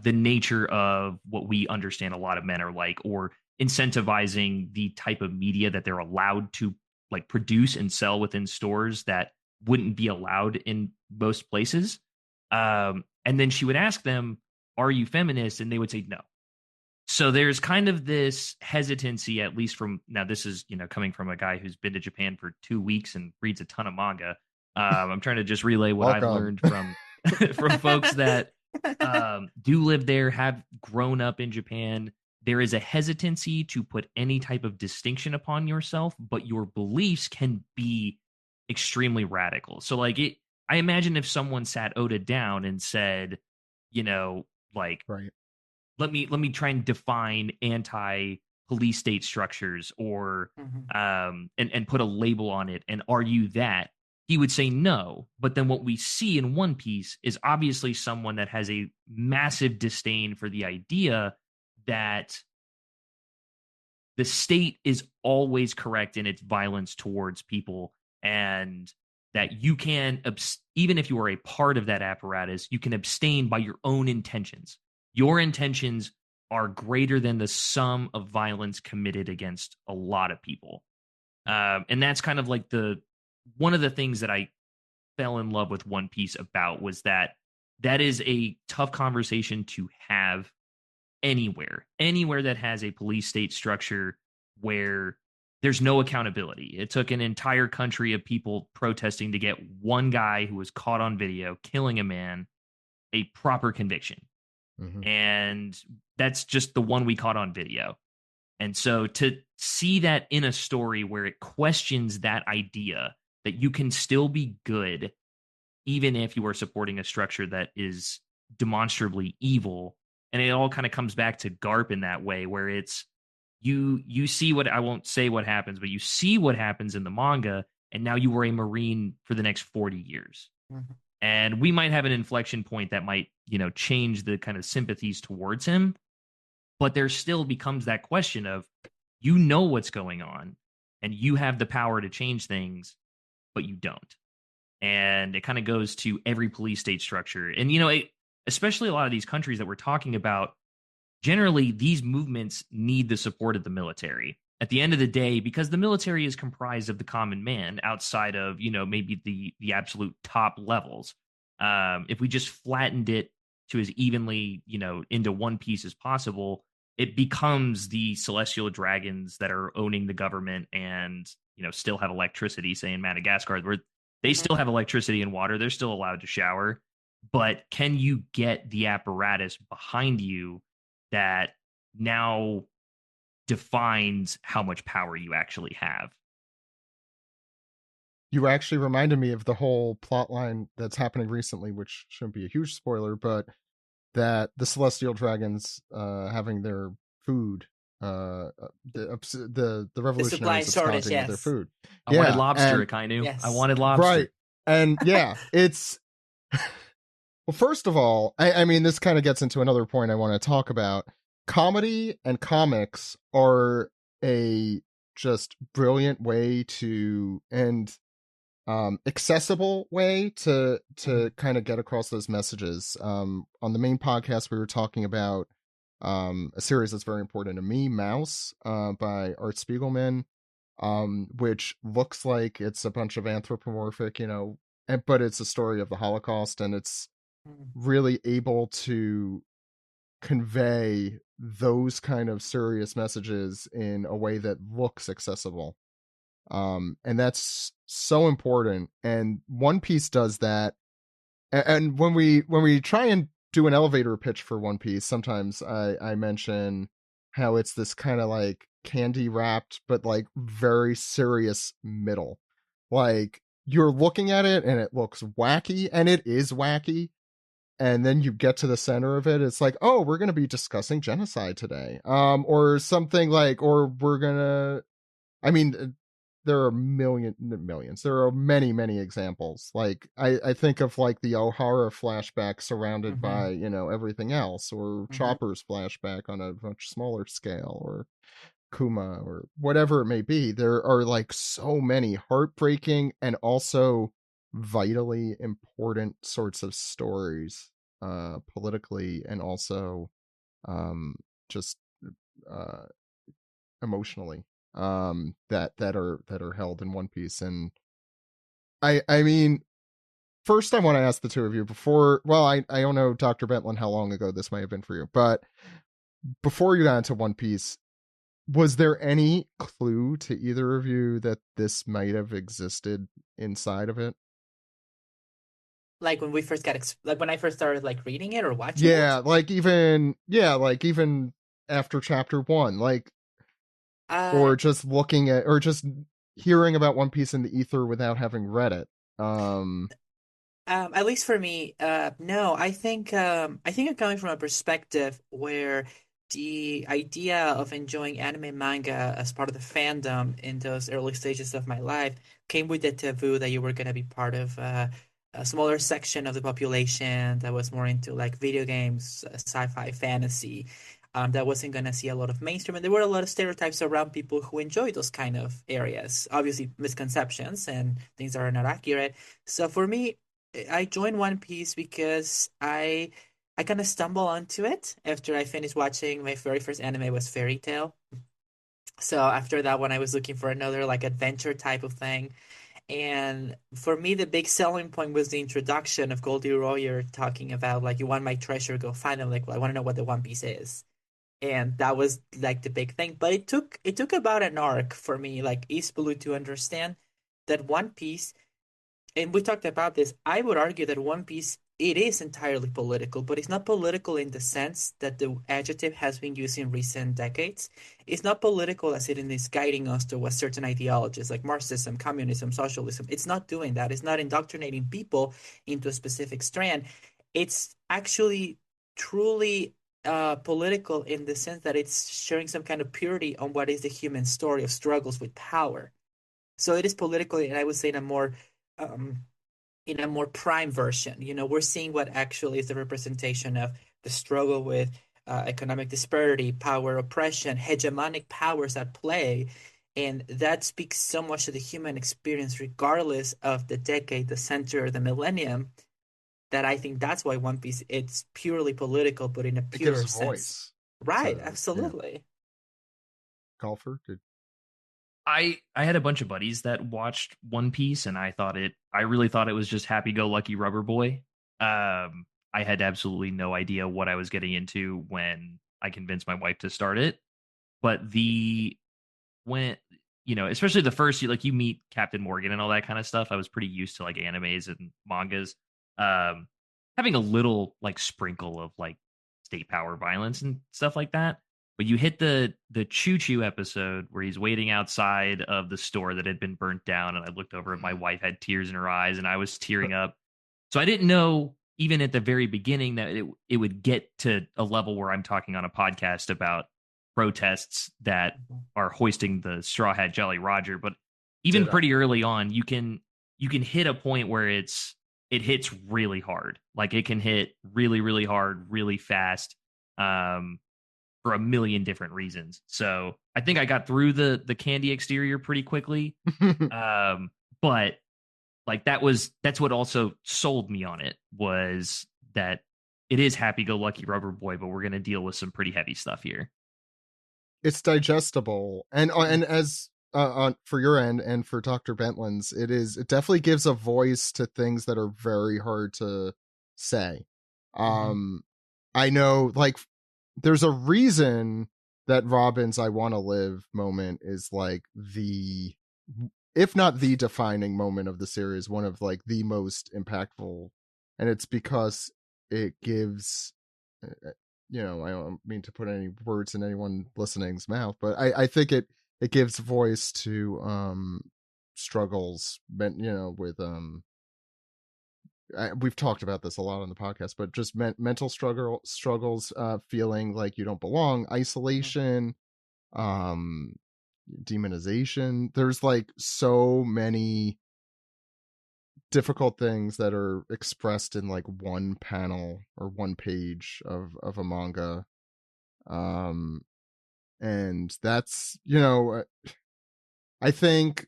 nature of what we understand a lot of men are like, or incentivizing the type of media that they're allowed to like produce and sell within stores that wouldn't be allowed in most places. And then she would ask them, "Are you feminist?" And they would say no. So there's kind of this hesitancy, at least from now. This is coming from a guy who's been to Japan for 2 weeks and reads a ton of manga. I'm trying to just relay what I've learned from from folks that do live there, have grown up in Japan. There is a hesitancy to put any type of distinction upon yourself, but your beliefs can be extremely radical. So like I imagine if someone sat Oda down and said, like, right, let me try and define anti police state structures, or and put a label on it, and are you that? He would say no. But then what we see in One Piece is obviously someone that has a massive disdain for the idea that the state is always correct in its violence towards people, and that you can, even if you are a part of that apparatus, you can abstain by your own intentions. Your intentions are greater than the sum of violence committed against a lot of people. And that's kind of like one of the things that I fell in love with One Piece about, was that is a tough conversation to have anywhere that has a police state structure where there's no accountability. It took an entire country of people protesting to get one guy who was caught on video killing a man a proper conviction. Mm-hmm. And that's just the one we caught on video. And so to see that in a story where it questions that idea that you can still be good even if you are supporting a structure that is demonstrably evil, and it all kind of comes back to GARP in that way, where it's you see what, I won't say what happens, but you see what happens in the manga, and now you were a Marine for the next 40 years. Mm-hmm. And we might have an inflection point that might, change the kind of sympathies towards him. But there still becomes that question of, what's going on and you have the power to change things, but you don't. And it kind of goes to every police state structure. And, especially a lot of these countries that we're talking about, generally these movements need the support of the military. At the end of the day, because the military is comprised of the common man outside of, maybe the absolute top levels. If we just flattened it to as evenly, into one piece as possible, it becomes the celestial dragons that are owning the government and, still have electricity, say in Madagascar, where they still have electricity and water. They're still allowed to shower. But can you get the apparatus behind you that now defines how much power you actually have? You actually reminded me of the whole plot line that's happening recently, which shouldn't be a huge spoiler, but that the celestial dragons having their food, the revolutionaries absconding with their food. I wanted lobster, Akainu. Yes. I wanted lobster. Right. And yeah, it's well, first of all, I mean, this kind of gets into another point I want to talk about. Comedy and comics are a just brilliant way to, and accessible way to kind of get across those messages. On the main podcast, we were talking about a series that's very important to me, Mouse, by Art Spiegelman, which looks like it's a bunch of anthropomorphic, but it's a story of the Holocaust, and it's really able to convey those kind of serious messages in a way that looks accessible. And that's so important. And One Piece does that. And when we try and do an elevator pitch for One Piece, sometimes I mention how it's this kind of like candy wrapped, but like very serious middle. Like you're looking at it and it looks wacky, and it is wacky. And then you get to the center of it, it's like, oh, we're going to be discussing genocide today, or something like, or we're gonna. I mean, there are millions. There are many examples. Like I think of like the O'Hara flashback surrounded Mm-hmm. by everything else, or Mm-hmm. Chopper's flashback on a much smaller scale, or Kuma, or whatever it may be. There are like so many heartbreaking and also vitally important sorts of stories, politically and also um, just uh, emotionally, that are held in One Piece. And I mean, first I want to ask the two of you before. Well, I don't know, Dr. Bentlin, how long ago this may have been for you, but before you got into One Piece, was there any clue to either of you that this might have existed inside of it? Like when we first like when I first started like reading it or watching it. Like even after chapter one, like, Uh, or just looking at, or just hearing about One Piece in the ether without having read it. Um, At least for me, no. I think I'm coming from a perspective where the idea of enjoying anime and manga as part of the fandom in those early stages of my life came with the taboo that you were going to be part of a smaller section of the population that was more into like video games, sci-fi, fantasy. That wasn't going to see a lot of mainstream, and there were a lot of stereotypes around people who enjoy those kind of areas. Obviously, misconceptions and things that are not accurate. So for me, I joined One Piece because I kind of stumbled onto it after I finished watching my very first anime was Fairy Tail. So after that one, I was looking for another like adventure type of thing. And for me, the big selling point was the introduction of Goldie Royer talking about like, you want my treasure, go find them. Like, well, I want to know what the One Piece is. And that was like the big thing. But it took about an arc for me, like East Blue, to understand that One Piece, and we talked about this, I would argue that One Piece, it is entirely political, but it's not political in the sense that the adjective has been used in recent decades. It's not political as it is guiding us towards certain ideologies like Marxism, communism, socialism. It's not doing that. It's not indoctrinating people into a specific strand. It's actually truly political in the sense that it's sharing some kind of purity on what is the human story of struggles with power. So it is political, and I would say um, in a more prime version. We're seeing what actually is the representation of the struggle with economic disparity, power oppression, hegemonic powers at play. And that speaks so much to the human experience, regardless of the decade, the century, or the millennium, that I think that's why One Piece, it's purely political, but in a it gives purer a sense. voice Right, to, absolutely. Golfer. Did I had a bunch of buddies that watched One Piece, and I really thought it was just Happy Go Lucky Rubber Boy. I had absolutely no idea what I was getting into when I convinced my wife to start it. But the when especially the first, you meet Captain Morgan and all that kind of stuff. I was pretty used to like animes and mangas. Um, Having a little like sprinkle of like state power violence and stuff like that. But you hit the Choo Choo episode where he's waiting outside of the store that had been burnt down, and I looked over and my wife had tears in her eyes, and I was tearing up. So I didn't know even at the very beginning that it would get to a level where I'm talking on a podcast about protests that are hoisting the straw hat Jolly Roger. But even did I? pretty early on, you can hit a point where it hits really hard. Like it can hit really, really hard, really fast, for a million different reasons. So I think I got through the candy exterior pretty quickly. But like that's what also sold me on it, was that it is Happy Go Lucky Rubber Boy, but we're gonna deal with some pretty heavy stuff here. It's digestible, and as for your end and for Dr. Bentlin's, it definitely gives a voice to things that are very hard to say. Mhm. um I know, like, there's a reason that Robin's "I Want to Live" moment is like the if not the defining moment of the series, one of like the most impactful, and it's because it gives, you know, I don't mean to put any words in anyone listening's mouth, but I think it gives voice to struggles, you know, with we've talked about this a lot on the podcast, but just mental struggles, feeling like you don't belong, isolation, um demonization. There's like so many difficult things that are expressed in like one panel or one page of a manga. um and that's, you know, I think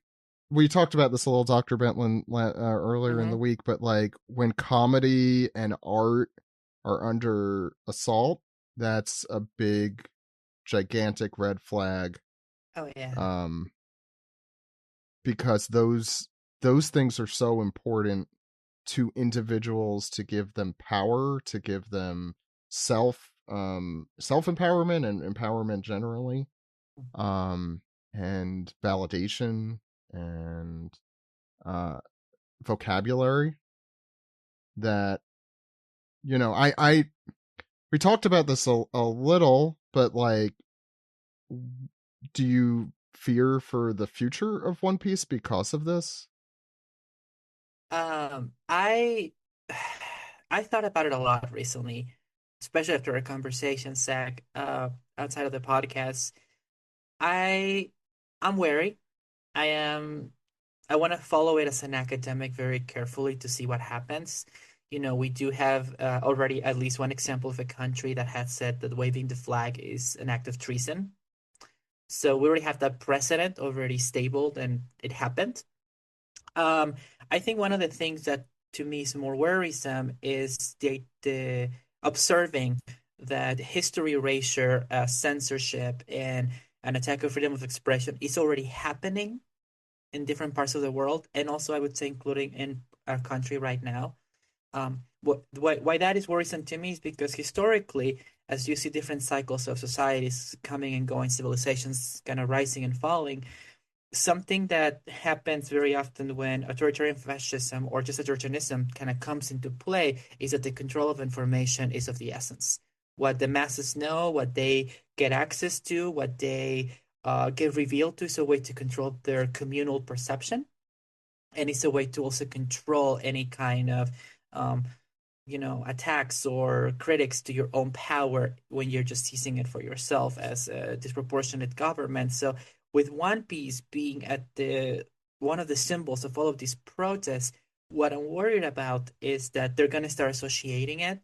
we talked about this a little, Dr. Bentlin, earlier in the Mm-hmm. week, but like when comedy and art are under assault, that's a big gigantic red flag. Oh yeah. um because those things are so important to individuals, to give them power, to give them self empowerment and empowerment generally, um and validation and uh vocabulary that, you know, I we talked about this a little, but like, do you fear for the future of One Piece because of this? I I thought about it a lot recently, especially after a conversation, Zach, outside of the podcast. I I'm wary. I am I want to follow it as an academic very carefully to see what happens. You know, we do have already at least one example of a country that had said that waving the flag is an act of treason. So we already have that precedent already stabled and it happened. Um, I think one of the things that to me is more worrisome is the observing that history erasure, censorship, and an attack of freedom of expression is already happening in different parts of the world, and also I would say including in our country right now. Why that is worrisome to me is because historically, as you see different cycles of societies coming and going, civilizations kind of rising and falling, something that happens very often when authoritarian fascism or just authoritarianism kind of comes into play is that the control of information is of the essence. What the masses know, what they get access to, what they get revealed to is a way to control their communal perception. And it's a way to also control any kind of um, attacks or critics to your own power when you're just seizing it for yourself as a disproportionate government. So with One Piece being at the one of the symbols of all of these protests, what I'm worried about is that they're going to start associating it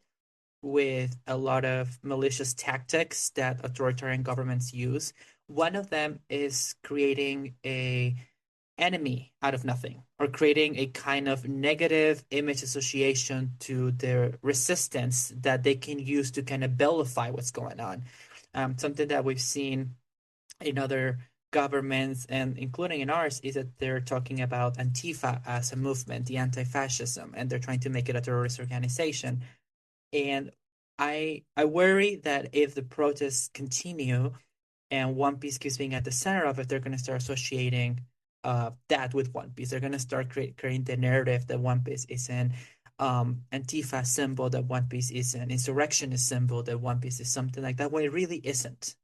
with a lot of malicious tactics that authoritarian governments use. One of them is creating a enemy out of nothing or creating a kind of negative image association to their resistance that they can use to kind of vilify what's going on. Something that we've seen in other governments and including in ours is that they're talking about Antifa as a movement, the anti-fascism, and they're trying to make it a terrorist organization. And I worry that if the protests continue and One Piece keeps being at the center of it, they're going to start associating that with One Piece. They're going to start creating the narrative that One Piece is an Antifa symbol, that One Piece is an insurrectionist symbol, that One Piece is something like that, when it really isn't.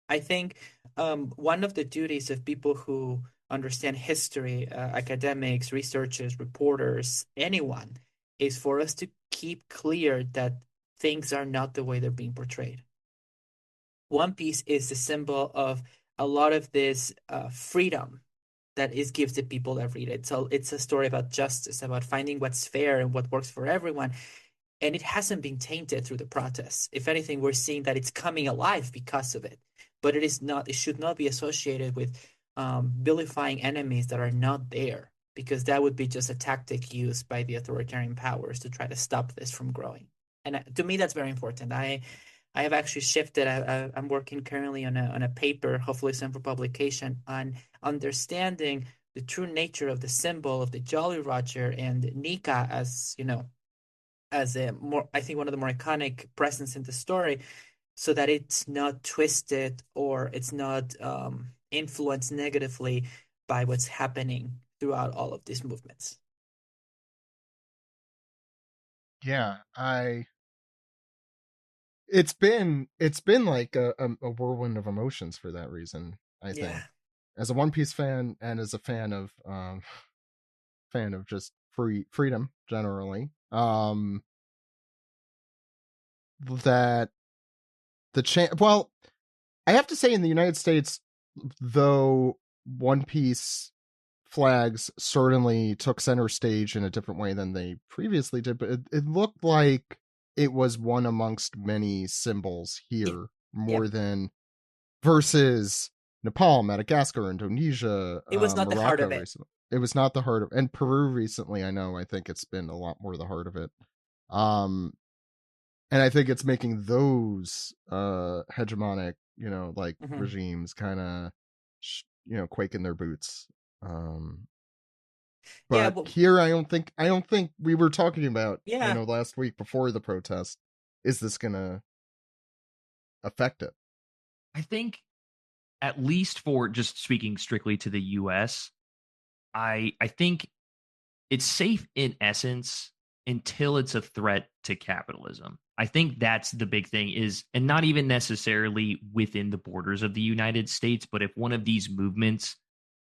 I think one of the duties of people who understand history, academics, researchers, reporters, anyone, is for us to keep clear that things are not the way they're being portrayed. One Piece is the symbol of a lot of this freedom that is gives the people that read it. So it's a story about justice, about finding what's fair and what works for everyone. And it hasn't been tainted through the protests. If anything, we're seeing that it's coming alive because of it. But it is not. It should not be associated with vilifying enemies that are not there, because that would be just a tactic used by the authoritarian powers to try to stop this from growing. And to me, that's very important. I have actually shifted. I'm working currently on a paper, hopefully soon for publication, on understanding the true nature of the symbol of the Jolly Roger and Nika, as you know, as a more, I think, one of the more iconic presence in the story, so that it's not twisted or it's not influenced negatively by what's happening throughout all of these movements. Yeah, it's been like a whirlwind of emotions for that reason, I think. Yeah. As a One Piece fan and as a fan of just freedom generally, that well, I have to say in the United States, though One Piece flags certainly took center stage in a different way than they previously did, but it looked like it was one amongst many symbols Yeah. here Yeah. more than versus Nepal, Madagascar, Indonesia, It was not the heart Morocco of it. recently. It was not the heart of, and Peru recently. I think it's been a lot more the heart of it. And I think it's making those hegemonic, like Hmm. regimes kind of, quake in their boots. Um, Yeah, but here, I don't think we were talking about, yeah. last week before the protest. Is this gonna affect it? I think, at least for just speaking strictly to the US, I think it's safe in essence until it's a threat to capitalism. I think that's the big thing is, and not even necessarily within the borders of the United States, but if one of these movements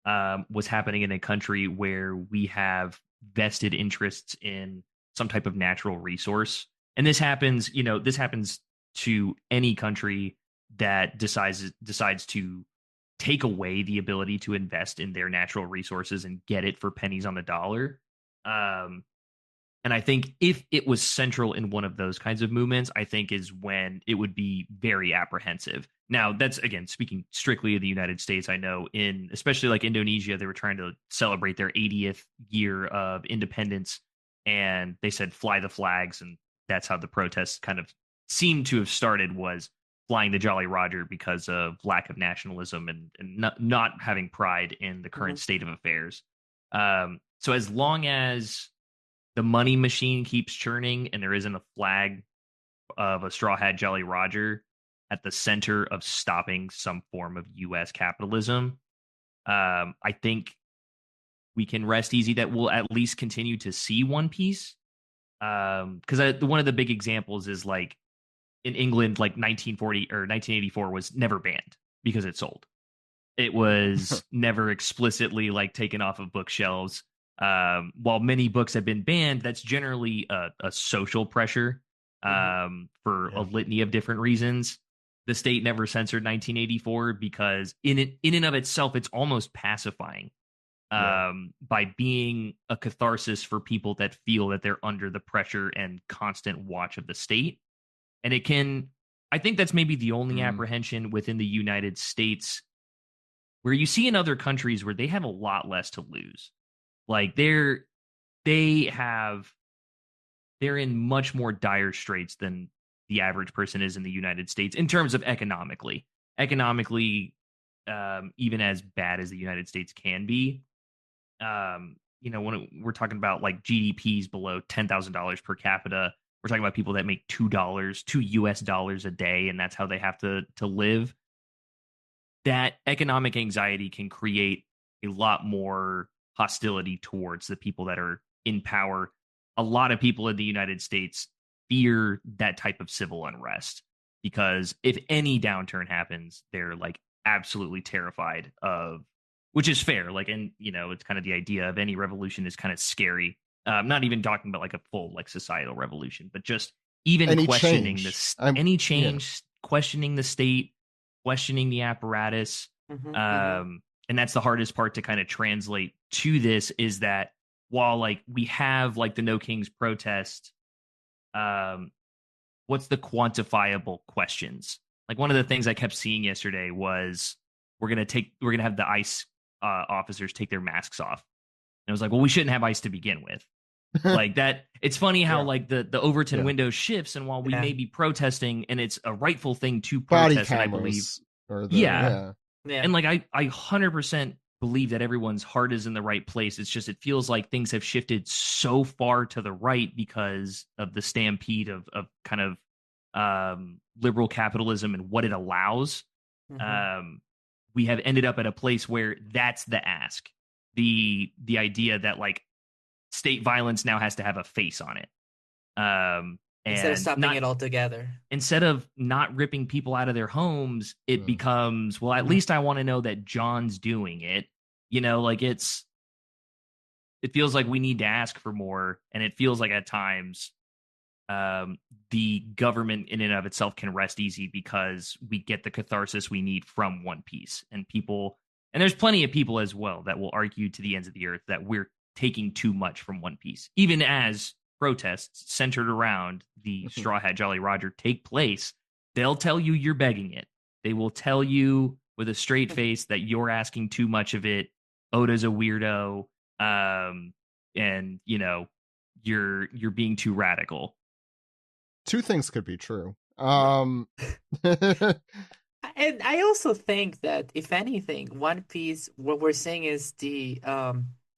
was happening in a country where we have vested interests in some type of natural resource, and this happens to any country that decides to take away the ability to invest in their natural resources and get it for pennies on the dollar. Um, and I think if it was central in one of those kinds of movements, I think is when it would be very apprehensive. Now, that's again speaking strictly of the United States. I know in especially like Indonesia, they were trying to celebrate their 80th year of independence, and they said fly the flags, and that's how the protests kind of seemed to have started was flying the Jolly Roger because of lack of nationalism and not having pride in the Hmm. current state of affairs. So as long as the money machine keeps churning and there isn't a flag of a straw hat Jolly Roger at the center of stopping some form of US capitalism, I think we can rest easy that we'll at least continue to see One Piece. Because one of the big examples is like in England, like 1940 or 1984 was never banned because it sold. It was never explicitly like taken off of bookshelves. While many books have been banned, that's generally a social pressure Hmm. for a Yeah. litany of different reasons. The state never censored 1984 because in and of itself, it's almost pacifying Yeah. by being a catharsis for people that feel that they're under the pressure and constant watch of the state. And it can, I think that's maybe the only Mm. apprehension within the United States where you see in other countries where they have a lot less to lose. Like they have they're in much more dire straits than the average person is in the United States in terms of economically. Economically, even as bad as the United States can be, when we're talking about like GDPs below $10,000 per capita, we're talking about people that make $2 US dollars a day, and that's how they have to live. That economic anxiety can create a lot more hostility towards the people that are in power. A lot of people in the United States fear that type of civil unrest because if any downturn happens, they're like absolutely terrified of, which is fair. Like, and it's kind of the idea of any revolution is kind of scary. I'm not even talking about like a full like societal revolution, but just even Any questioning change? this, I'm any Yeah. change, questioning the state, questioning the apparatus. Hmm. Hmm. And that's the hardest part to kind of translate to this is that while like we have like the No Kings protest, um, what's the quantifiable questions? Like one of the things I kept seeing yesterday was we're gonna have the ICE officers take their masks off. And I was like, well, we shouldn't have ICE to begin with. Like that, it's funny how Yeah. like the Overton Yeah. window shifts, and while we Yeah. may be protesting, and it's a rightful thing to Body protest, and I believe, cameras or yeah, yeah. Yeah. and like I 100% believe that everyone's heart is in the right place. It's just it feels like things have shifted so far to the right because of the stampede of kind of liberal capitalism and what it allows. Hmm. Um, we have ended up at a place where that's the ask. The idea that like state violence now has to have a face on it. Instead of And stopping not it altogether. instead of not ripping people out of their homes, it Mm. becomes, well, at least I want to know that John's doing it. Like it feels like we need to ask for more, and it feels like at times the government in and of itself can rest easy because we get the catharsis we need from One Piece. And there's plenty of people as well that will argue to the ends of the earth that we're taking too much from One Piece, even as protests centered around the Straw Hat Jolly Roger take place. They'll tell you you're begging it. They will tell you with a straight face that you're asking too much of it. Oda's a weirdo, and you're being too radical. Two things could be true. And I also think that, if anything, One Piece, what we're seeing is the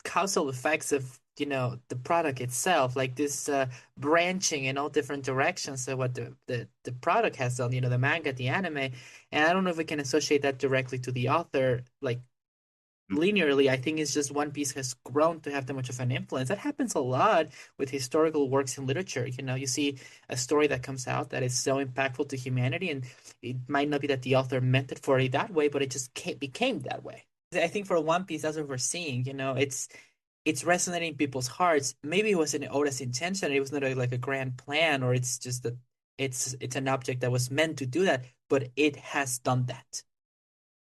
causal effects of, the product itself, like this branching in all different directions of what the product has done, the manga, the anime. And I don't know if we can associate that directly to the author, like linearly. I think it's just One Piece has grown to have that much of an influence. That happens a lot with historical works in literature. You see a story that comes out that is so impactful to humanity, and it might not be that the author meant it for it that way, but it just became that way. I think for One Piece, that's what we're seeing. It's resonating in people's hearts. Maybe it wasn't Oda's intention. It was not like a grand plan, or it's just that it's an object that was meant to do that, but it has done that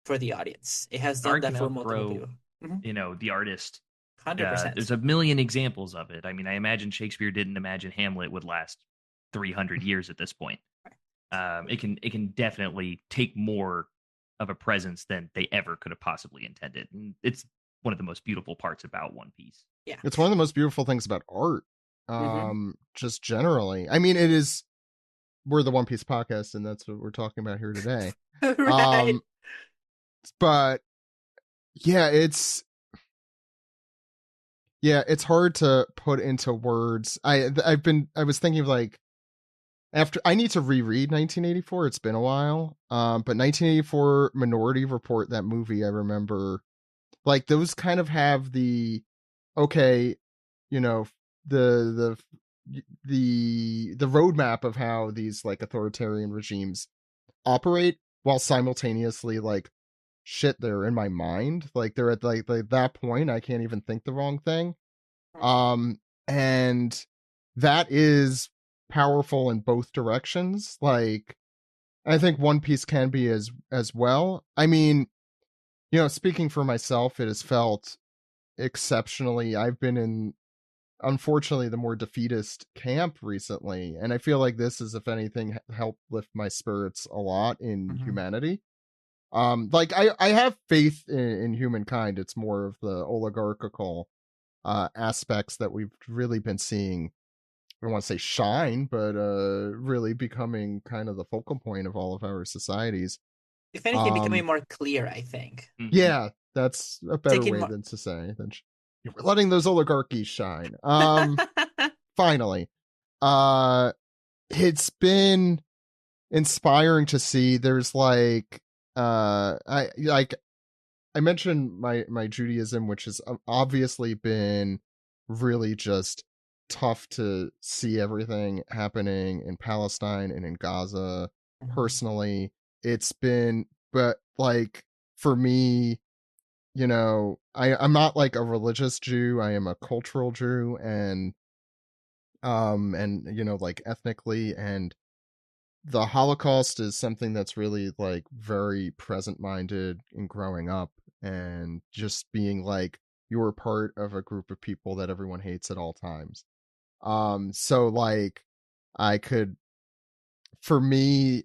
for the audience. It has done Art that can for multiple outgrow, people. Mm-hmm. the artist. 100%. There's a million examples of it. I mean, I imagine Shakespeare didn't imagine Hamlet would last 300 years at this point. It can definitely take more of a presence than they ever could have possibly intended. And it's one of the most beautiful parts about One Piece. Yeah. It's one of the most beautiful things about art. Just generally. I mean, we're the One Piece podcast, and that's what we're talking about here today. Right. But yeah, it's hard to put into words. I was thinking of, like, after I need to reread 1984. It's been a while. But 1984 Minority Report, that movie, I remember, like, those kind of have the, okay, the roadmap of how these, like, authoritarian regimes operate, while simultaneously, like, shit, they're in my mind. Like, they're at, like that point I can't even think the wrong thing. And that is powerful in both directions. Like, I think One Piece can be as well. I mean, speaking for myself, it has felt exceptionally, I've been in, unfortunately, the more defeatist camp recently, and I feel like this is, if anything, helped lift my spirits a lot in humanity. Like, I have faith in humankind. It's more of the oligarchical aspects that we've really been seeing. I don't want to say shine, but really becoming kind of the focal point of all of our societies. If anything, becoming more clear, I think. Yeah, that's a better way than to say than we're letting those oligarchies shine. Finally, it's been inspiring to see. There's like, I mentioned my Judaism, which has obviously been really just tough to see everything happening in Palestine and in Gaza. Personally, it's been, but, like, for me, I'm not like a religious Jew. I am a cultural Jew, and like, ethnically, and the Holocaust is something that's really, like, very present minded in growing up, and just being like, you're part of a group of people that everyone hates at all times. So, like, for me,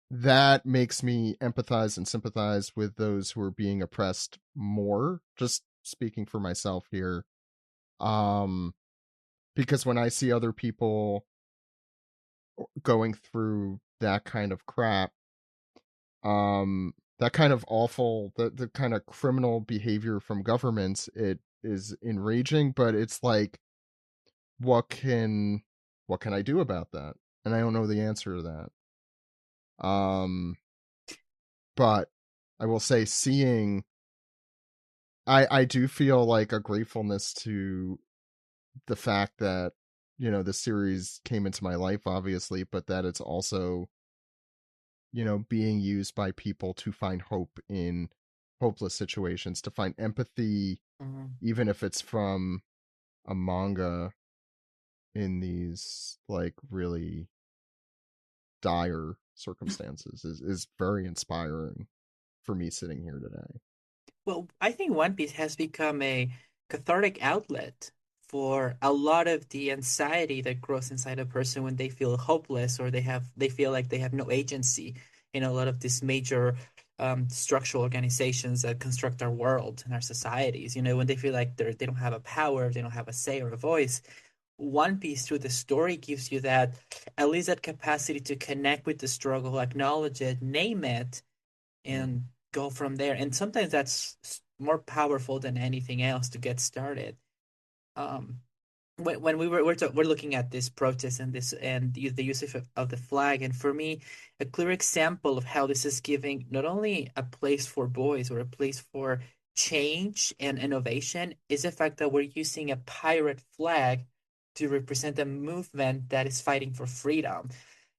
that makes me empathize and sympathize with those who are being oppressed more, just speaking for myself here. Because when I see other people going through that kind of crap, that kind of awful, the kind of criminal behavior from governments, it is enraging. But it's like, what can I do about that? And I don't know the answer to that. But I will say seeing I do feel like a gratefulness to the fact that, you know, the series came into my life, obviously, but that it's also, you know, being used by people to find hope in hopeless situations, to find empathy, Mhm. even if it's from a manga in these like really dire circumstances is very inspiring for me sitting here today. Well, I think One Piece has become a cathartic outlet for a lot of the anxiety that grows inside a person when they feel hopeless or they feel like they have no agency in a lot of these major structural organizations that construct our world and our societies. You know, when they feel like they don't have a power, they don't have a say or a voice. One Piece through the story gives you that at least that capacity to connect with the struggle, acknowledge it, name it, Mm. and go from there. And sometimes that's more powerful than anything else to get started. Um, when we're looking at this protest and the use of the flag, and for me, a clear example of how this is giving not only a place for boys or a place for change and innovation is the fact that we're using a pirate flag to represent a movement that is fighting for freedom.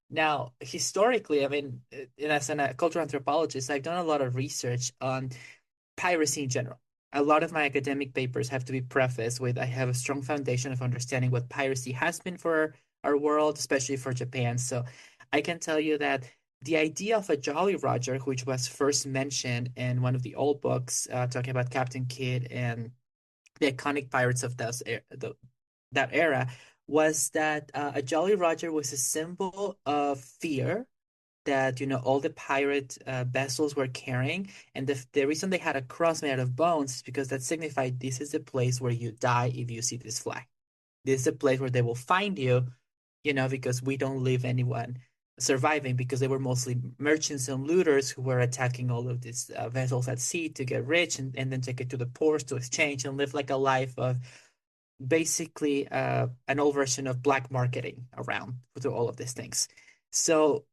Now, historically, I mean, as a cultural anthropologist, I've done a lot of research on piracy in general. A lot of my academic papers have to be prefaced with I have a strong foundation of understanding what piracy has been for our world, especially for Japan. So I can tell you that the idea of a Jolly Roger, which was first mentioned in one of the old books talking about Captain Kidd and the iconic pirates of that era, was that a Jolly Roger was a symbol of fear that all the pirate vessels were carrying, and the reason they had a cross made out of bones is because that signified this is the place where you die if you see this flag. This is a place where they will find you, because we don't leave anyone surviving, because they were mostly merchants and looters who were attacking all of these vessels at sea to get rich and then take it to the ports to exchange and live like a life of basically an old version of black marketing around through all of these things. So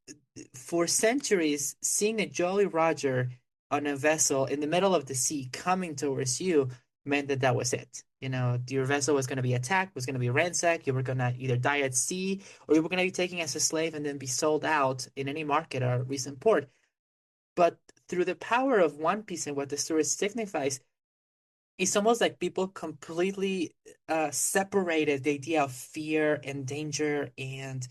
for centuries, seeing a Jolly Roger on a vessel in the middle of the sea coming towards you meant that that was it. Your vessel was going to be attacked, was going to be ransacked. You were going to either die at sea or you were going to be taken as a slave and then be sold out in any market or recent port. But through the power of One Piece and what the story signifies, it's almost like people completely separated the idea of fear and danger and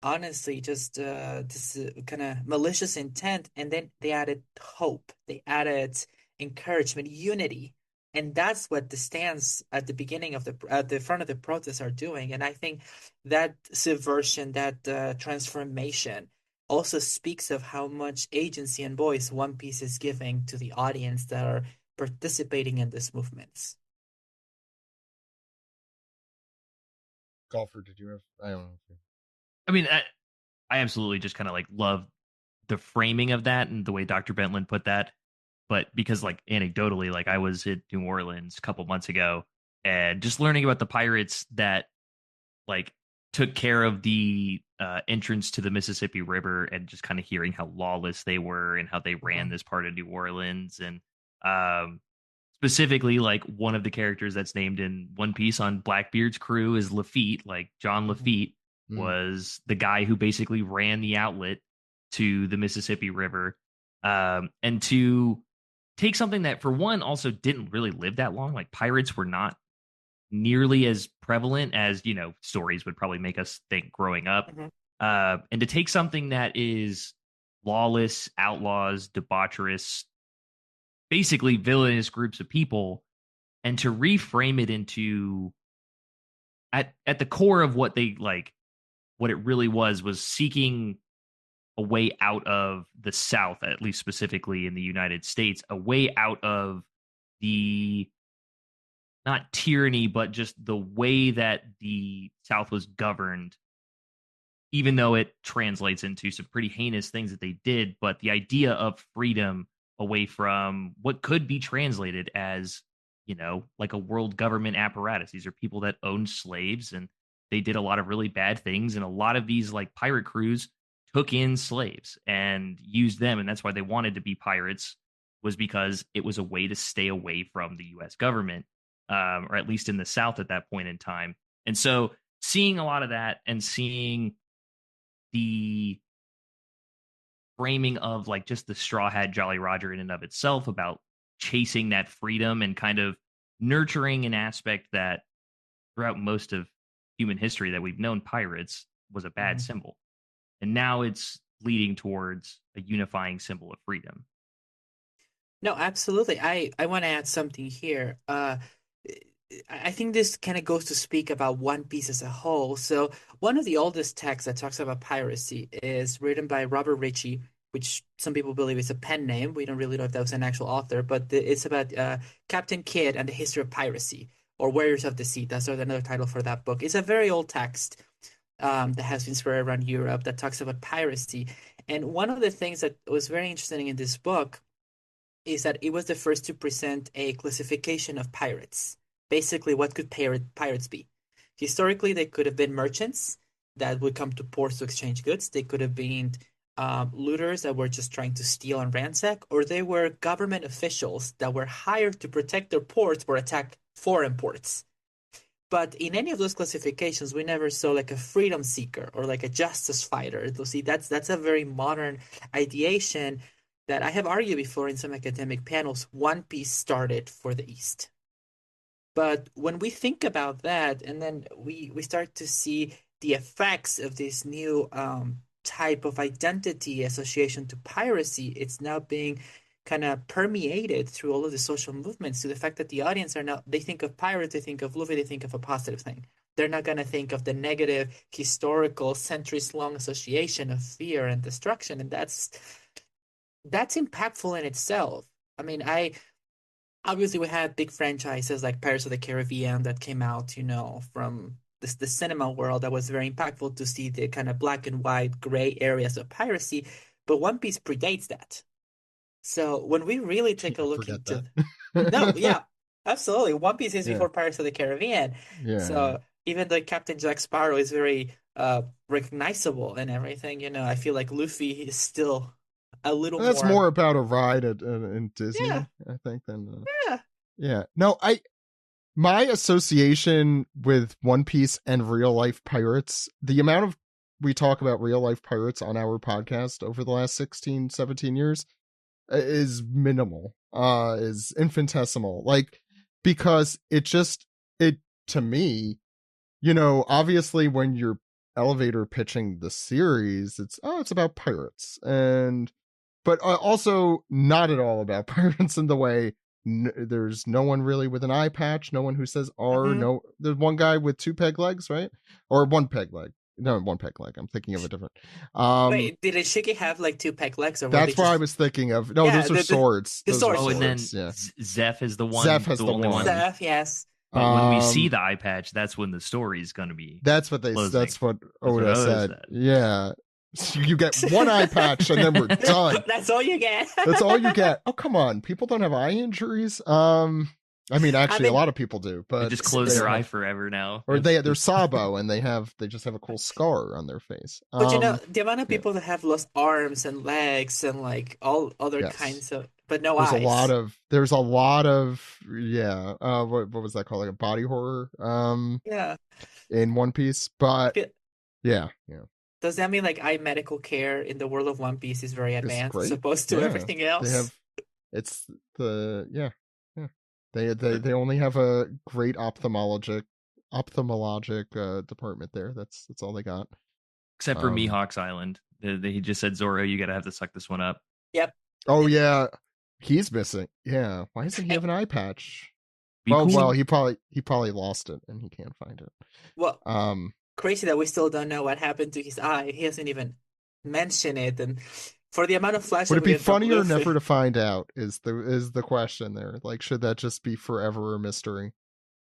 honestly just this kind of malicious intent, and then they added hope, they added encouragement, unity, and that's what the stands at the beginning of the front of the protest are doing. And I think that subversion, that transformation also speaks of how much agency and voice One Piece is giving to the audience that are participating in these movements. Golfer, did you have? I don't know. If you... I mean, I absolutely just kind of like love the framing of that and the way Dr. Bentland put that. But because like anecdotally, like I was in New Orleans a couple months ago and just learning about the pirates that like took care of the entrance to the Mississippi River and just kind of hearing how lawless they were and how they ran Mhm. this part of New Orleans. And um, specifically, like one of the characters that's named in One Piece on Blackbeard's crew is Lafitte. Like John Mhm. Lafitte Mm. was the guy who basically ran the outlet to the Mississippi River. And to take something that, for one, also didn't really live that long. Like pirates were not nearly as prevalent as stories would probably make us think growing up. Mhm. And to take something that is lawless, outlaws, debaucherous, basically villainous groups of people, and to reframe it into at the core of what they like, what it really was seeking a way out of the South, at least specifically in the United States, a way out of the not tyranny, but just the way that the South was governed, even though it translates into some pretty heinous things that they did. But the idea of freedom away from what could be translated as, like a world government apparatus. These are people that owned slaves and they did a lot of really bad things. And a lot of these like pirate crews took in slaves and used them. And that's why they wanted to be pirates was because it was a way to stay away from the U.S. government, or at least in the South at that point in time. And so seeing a lot of that and seeing the framing of like just the Straw Hat Jolly Roger in and of itself about chasing that freedom and kind of nurturing an aspect that throughout most of human history that we've known pirates was a bad symbol. And now it's leading towards a unifying symbol of freedom. No, absolutely. I want to add something here. I think this kind of goes to speak about One Piece as a whole. So one of the oldest texts that talks about piracy is written by Robert Ritchie, which some people believe is a pen name. We don't really know if that was an actual author, but it's about Captain Kidd and the history of piracy, or Warriors of the Sea. That's another title for that book. It's a very old text that has been spread around Europe that talks about piracy. And one of the things that was very interesting in this book is that it was the first to present a classification of pirates. Basically, what could pirates be? Historically, they could have been merchants that would come to ports to exchange goods. They could have been looters that were just trying to steal and ransack, or they were government officials that were hired to protect their ports or attack foreign ports. But in any of those classifications, we never saw like a freedom seeker or like a justice fighter. So see, that's a very modern ideation that I have argued before in some academic panels. One Piece started for the East. But when we think about that, and then we start to see the effects of this new type of identity association to piracy, it's now being kind of permeated through all of the social movements, to the fact that the audience are now, they think of pirates, they think of Luffy, they think of a positive thing. They're not going to think of the negative historical centuries-long association of fear and destruction, and that's impactful in itself. I mean, obviously we had big franchises like Pirates of the Caribbean that came out, from the cinema world, that was very impactful to see the kind of black and white gray areas of piracy. But One Piece predates that. So when we really take a look into no, yeah, absolutely. One Piece is before Pirates of the Caribbean. Yeah. So even though Captain Jack Sparrow is very recognizable and everything, I feel like Luffy is still a little more. That's more about a ride in Disney, I think, than No, my association with One Piece and real life pirates, the amount of we talk about real life pirates on our podcast over the last 16, 17 years is minimal, is infinitesimal. Like, because it to me, obviously when you're elevator pitching the series, it's about pirates, but also not at all about pirates in the way there's no one really with an eye patch, no one who says R. No, there's one guy with two peg legs, right? Or one peg leg. No, one peg leg. I'm thinking of a different. Wait, did Ishiki have like two peg legs? Or that's what I was thinking of. No, those are swords. The swords. Oh, and then Zeph is the one. Zeph has the only one. Zeph, yes. But when we see the eye patch, that's when the story's going to be. That's what That's what Oda said. Yeah. You get one eye patch and then we're done. That's all you get. That's all you get. Oh, come on. People don't have eye injuries. I mean, actually, a lot of people do, but they just close their eye forever now. Or they're Sabo and they just have a cool scar on their face. But the amount of people that have lost arms and legs and like all other kinds of, but no eyes. There's a lot of what was that called? Like a body horror. In One Piece, but yeah. Does that mean like eye medical care in the world of One Piece is very advanced as opposed to everything else? They only have a great ophthalmologic department there. That's all they got. Except for Mihawk's Island. He just said, Zoro, you gotta have to suck this one up. Yep. Oh yeah. He's missing. Yeah. Why doesn't he have an eye patch? Cool. Well, he probably lost it and he can't find it. Well, crazy that we still don't know what happened to his eye. He hasn't even mentioned it, and for the amount of flash, would it be funnier or never to find out? Is the question there? Like, should that just be forever a mystery?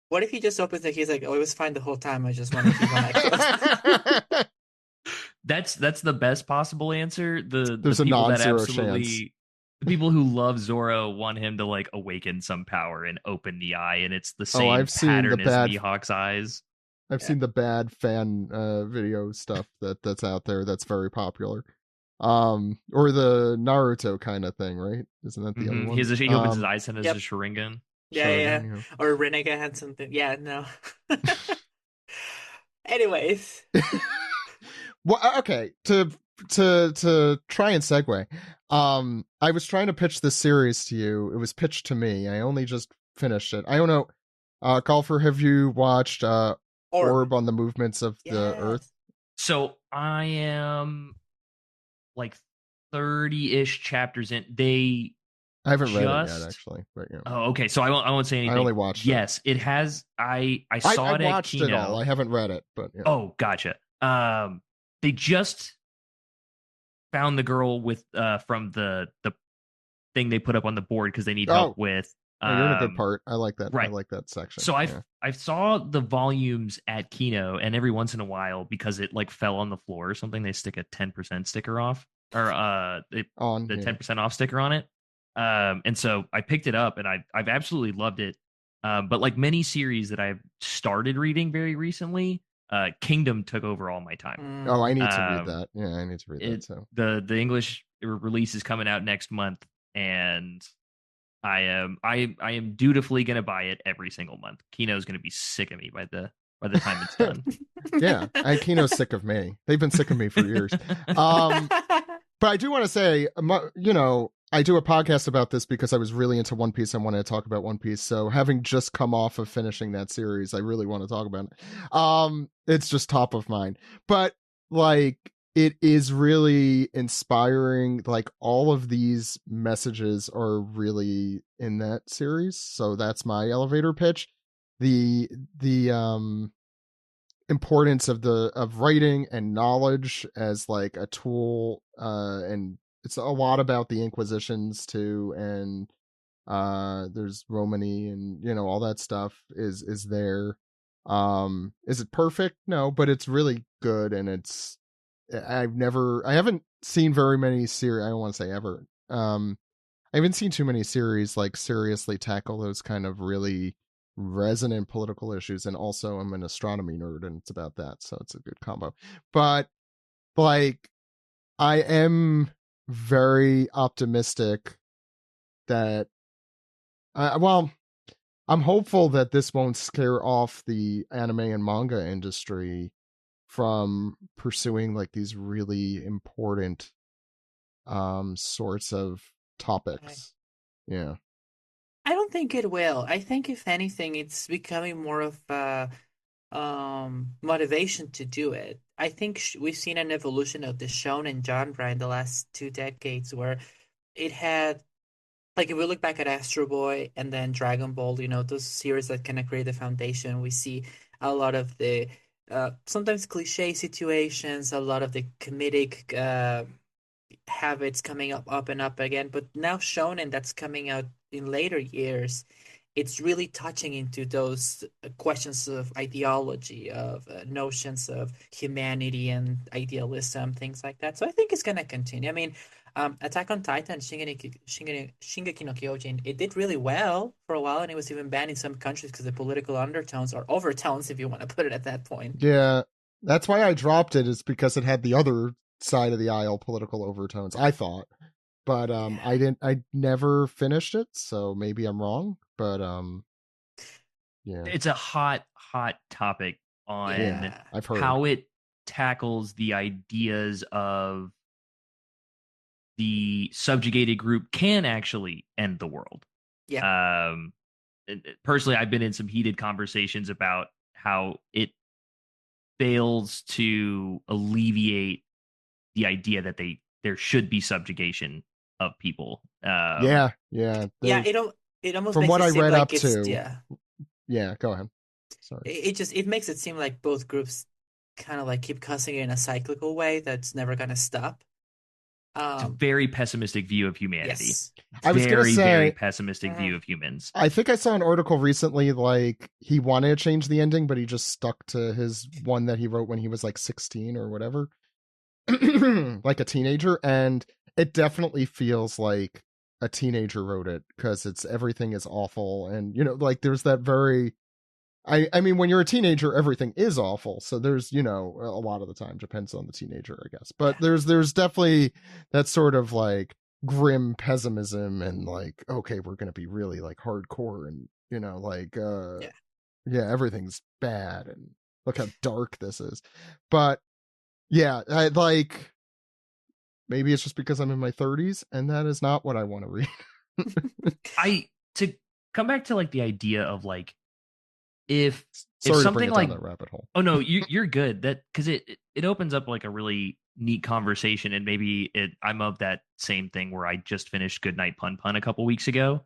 What if he just opens it? He's like, "Oh, it was fine the whole time. I just wanted to keep my eye." That's the best possible answer. There's a non-zero chance. The people who love Zoro want him to like awaken some power and open the eye, and it's the same pattern as Mihawk's eyes. I've seen the bad fan video stuff that's out there that's very popular. Or the Naruto kind of thing, right? Isn't that the other one? He opens his eyes and there's a Yep. Sharingan. Yeah. Sharingan, Or Renega had something. Yeah, no. Anyways. Well, okay, to try and segue. I was trying to pitch this series to you. It was pitched to me. I only just finished it. I don't know. Golfer, have you watched Orb on the Movements of the Earth? Yes. So I am like 30-ish chapters in. They I haven't read it yet, just actually, but yeah. Oh, okay. So I won't say anything. I only watched it. Yes, it has. I saw it I at watched Kino. it all. I haven't read it, but yeah. Oh, gotcha. They just found the girl with from the thing they put up on the board because they need help with. Oh, you're in a good part. I like that. Right. I like that section. So I saw the volumes at Kino, and every once in a while, because it like fell on the floor or something, they stick a 10% sticker off or the 10% off sticker on it. And so I picked it up, and I've absolutely loved it. But like many series that I've started reading very recently, Kingdom took over all my time. Oh, I need to read that. Yeah, I need to read that too. The English release is coming out next month, and I am dutifully going to buy it every single month. Kino's going to be sick of me by the time it's done. Yeah, Kino's sick of me. They've been sick of me for years. But I do want to say, I do a podcast about this because I was really into One Piece and wanted to talk about One Piece. So having just come off of finishing that series, I really want to talk about it. It's just top of mind. But like, it is really inspiring. Like, all of these messages are really in that series. So that's my elevator pitch. The importance of writing and knowledge as like a tool, and it's a lot about the Inquisitions too, and there's Romani and all that stuff is there. Is it perfect? No, but it's really good, and I haven't seen very many series. I don't want to say ever. I haven't seen too many series like seriously tackle those kind of really resonant political issues, and also I'm an astronomy nerd, and it's about that, so it's a good combo. But like, I am very optimistic that I'm hopeful that this won't scare off the anime and manga industry from pursuing like these really important sorts of topics. Yeah. I don't think it will. I think if anything, it's becoming more of a motivation to do it. I think we've seen an evolution of the shonen genre in the last 2 decades, where it had, like, if we look back at Astro Boy and then Dragon Ball, those series that kind of create the foundation, we see a lot of the sometimes cliche situations, a lot of the comedic habits coming up and up again. But now shonen that's coming out in later years, it's really touching into those questions of ideology, of notions of humanity and idealism, things like that. So I think it's going to continue. I mean, Attack on Titan, Shingeki no Kyojin, it did really well for a while, and it was even banned in some countries because the political undertones, or overtones, if you want to put it at that point. Yeah, that's why I dropped it, is because it had the other side of the aisle political overtones, I thought. But I never finished it, so maybe I'm wrong. But yeah, it's a hot topic on I've heard how it tackles the ideas of the subjugated group can actually end the world. Yeah. Personally, I've been in some heated conversations about how it fails to alleviate the idea that there should be subjugation of people. Yeah. It almost from makes what it I seem read like up it's, to. Yeah, go ahead. Sorry. It makes it seem like both groups kind of like keep cussing in a cyclical way that's never going to stop. It's a very pessimistic view of humanity. Yes. I was going to say, very pessimistic view of humans. I think I saw an article recently, like, he wanted to change the ending, but he just stuck to his one that he wrote when he was like 16 or whatever, like a teenager. And it definitely feels like a teenager wrote it, because everything is awful. And, like, there's that very I mean, when you're a teenager, everything is awful. So there's, a lot of the time, depends on the teenager, I guess. But Yeah. there's definitely that sort of like grim pessimism and like, okay, we're gonna be really like hardcore and Yeah. yeah, everything's bad and look how dark this is. But yeah, I like maybe it's just because I'm in my 30s and that is not what I want to read. To come back to like the idea of like if Sorry to bring something it down like that rabbit hole. oh no you're good that because it opens up like a really neat conversation and maybe I'm of that same thing where I just finished Goodnight Pun Pun a couple weeks ago.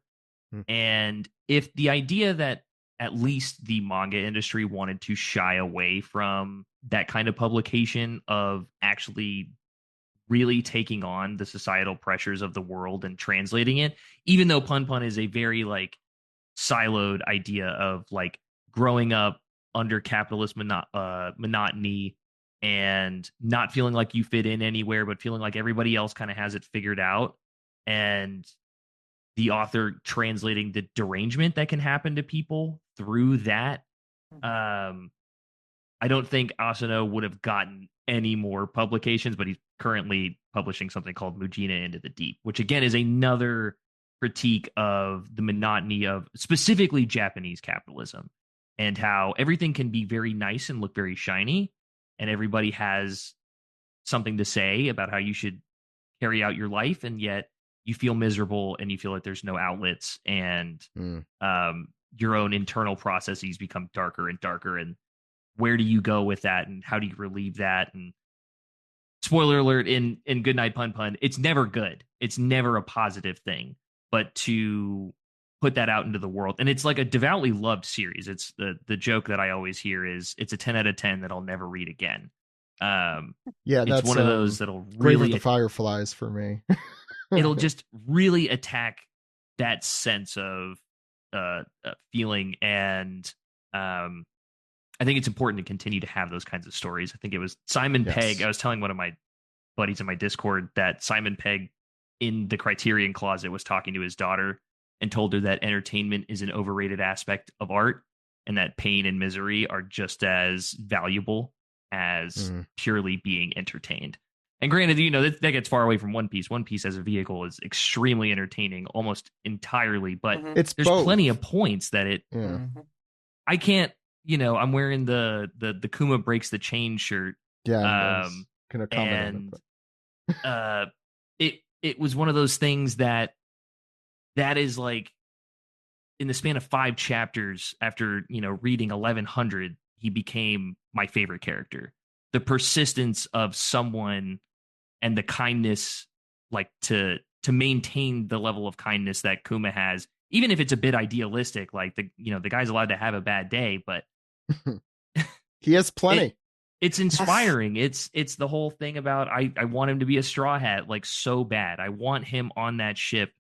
And if the idea that at least the manga industry wanted to shy away from that kind of publication of actually really taking on the societal pressures of the world and translating it, even though Pun Pun is a very like siloed idea of like growing up under capitalist monotony and not feeling like you fit in anywhere, but feeling like everybody else kind of has it figured out. And the author translating the derangement that can happen to people through that. I don't think Asano would have gotten any more publications, but he's currently publishing something called Mujina Into the Deep, which again is another critique of the monotony of specifically Japanese capitalism and how everything can be very nice and look very shiny, and everybody has something to say about how you should carry out your life, and yet you feel miserable and you feel like there's no outlets, and your own internal processes become darker and darker. And where do you go with that, and how do you relieve that? And spoiler alert, in Goodnight Pun Pun, it's never good. It's never a positive thing. But to put that out into the world, and it's like a devoutly loved series. It's the joke that I always hear is it's a 10 out of 10 that I'll never read again. Yeah, it's that's one of those that'll Grave really of the Fireflies for me. it'll just really attack that sense of feeling, and I think it's important to continue to have those kinds of stories. I think it was Simon Pegg. I was telling one of my buddies in my Discord that Simon Pegg in the Criterion Closet was talking to his daughter and told her that entertainment is an overrated aspect of art and that pain and misery are just as valuable as purely being entertained. And granted, that gets far away from One Piece. One Piece as a vehicle is extremely entertaining almost entirely, but there's plenty of points that it I can't, I'm wearing the Kuma Breaks the Chain shirt. Yeah, gonna comment on it. It was one of those things that is like in the span of 5 chapters after, reading 1100, he became my favorite character. The persistence of someone and the kindness, like to maintain the level of kindness that Kuma has, even if it's a bit idealistic, like the guy's allowed to have a bad day, but he has plenty. It's inspiring. It's the whole thing about I want him to be a Straw Hat like so bad. I want him on that ship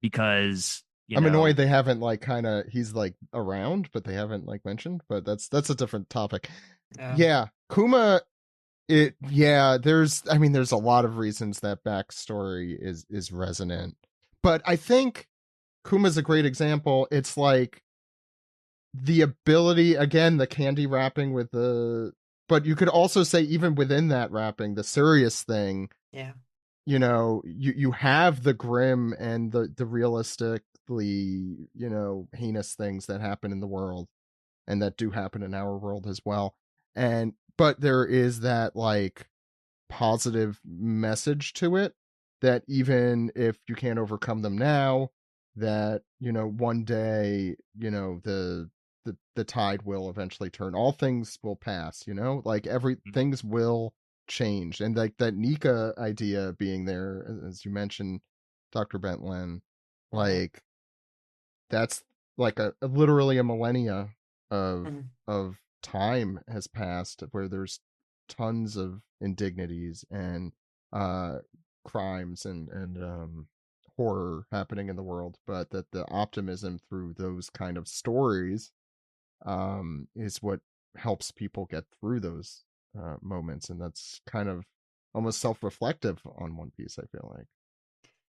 because I'm annoyed they haven't like he's like around, but they haven't like mentioned. But that's a different topic. Yeah, Kuma. There's a lot of reasons that backstory is resonant, but I think Kuma's a great example. It's like the ability, again, the candy wrapping with but you could also say even within that wrapping, the serious thing. Yeah. You have the grim and the realistically, heinous things that happen in the world and that do happen in our world as well. But there is that like positive message to it that even if you can't overcome them now, that, one day, the tide will eventually turn. All things will pass, like things will change. And like that Nika idea being there, as you mentioned, Dr. Bentlen, like that's like a literally a millennia of time has passed where there's tons of indignities and crimes and horror happening in the world, but that the optimism through those kind of stories is what helps people get through those moments. And that's kind of almost self-reflective on One Piece, I feel like.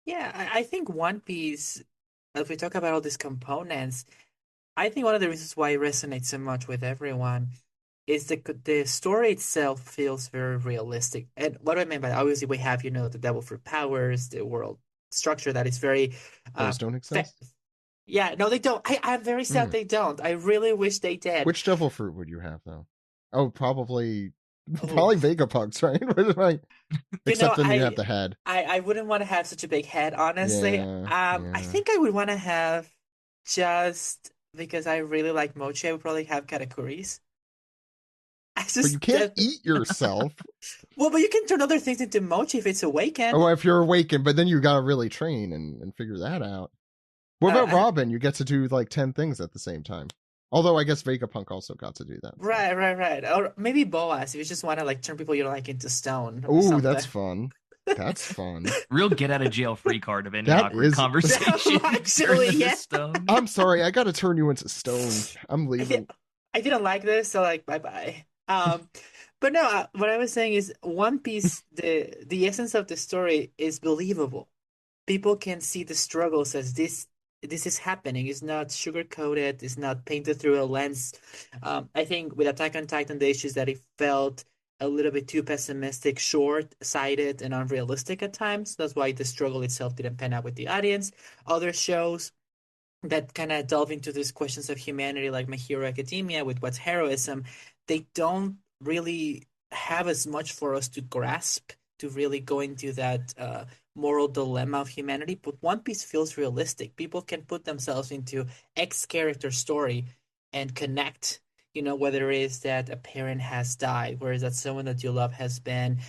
Yeah, I think One Piece, if we talk about all these components, I think one of the reasons why it resonates so much with everyone is the story itself feels very realistic. And what do I mean by that? Obviously, we have, the devil fruit powers, the world structure that is very, Those uh, don't fa- exist? yeah, no, they don't. I'm very sad Mm. they don't. I really wish they did. Which devil fruit would you have, though? Oh, probably Oh, Vegapunk's, right? Right. you know, Except then you have I, the head. I, I wouldn't want to have such a big head, honestly. Yeah, I yeah. think I would want to have just because I really like mochi. I would probably have katakuris. I But you just can't eat yourself. well, but you can turn other things into mochi if it's awakened. Oh, if you're awakened, but then you gotta really train and figure that out. What about I, Robin? You get to do like 10 things at the same time. Although I guess Vegapunk also got to do that. right. Or maybe Boas if you just want to like turn people you don't like into stone or Oh, something. that's fun. That's fun. Real get out of jail free card of any That awkward is- conversation. Actually, Turn yeah. into stone. I'm sorry, I gotta turn you into stone. I'm leaving. I didn't like this, so like bye bye. But no, what I was saying is One Piece. The essence of the story is believable. People can see the struggles as this is happening. It's not sugar coated. It's not painted through a lens. I think with Attack on Titan, the issue is that it felt a little bit too pessimistic, short-sighted, and unrealistic at times. That's why the struggle itself didn't pan out with the audience. Other shows that kind of delve into these questions of humanity, like My Hero Academia, with what's heroism, they don't really have as much for us to grasp to really go into that moral dilemma of humanity. But One Piece feels realistic. People can put themselves into X character story and connect. Whether it is that a parent has died, whereas that someone that you love has been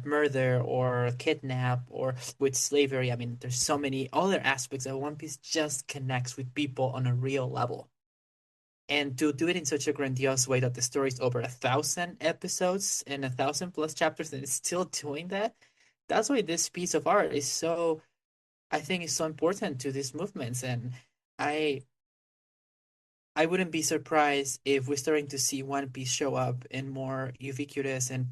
murder or kidnap or with slavery. I mean, there's so many other aspects that One Piece just connects with people on a real level. And to do it in such a grandiose way that the story is over 1,000 episodes and 1,000+ chapters and it's still doing that, that's why this piece of art is so, I think, is so important to these movements. And I I wouldn't be surprised if we're starting to see One Piece show up in more ubiquitous and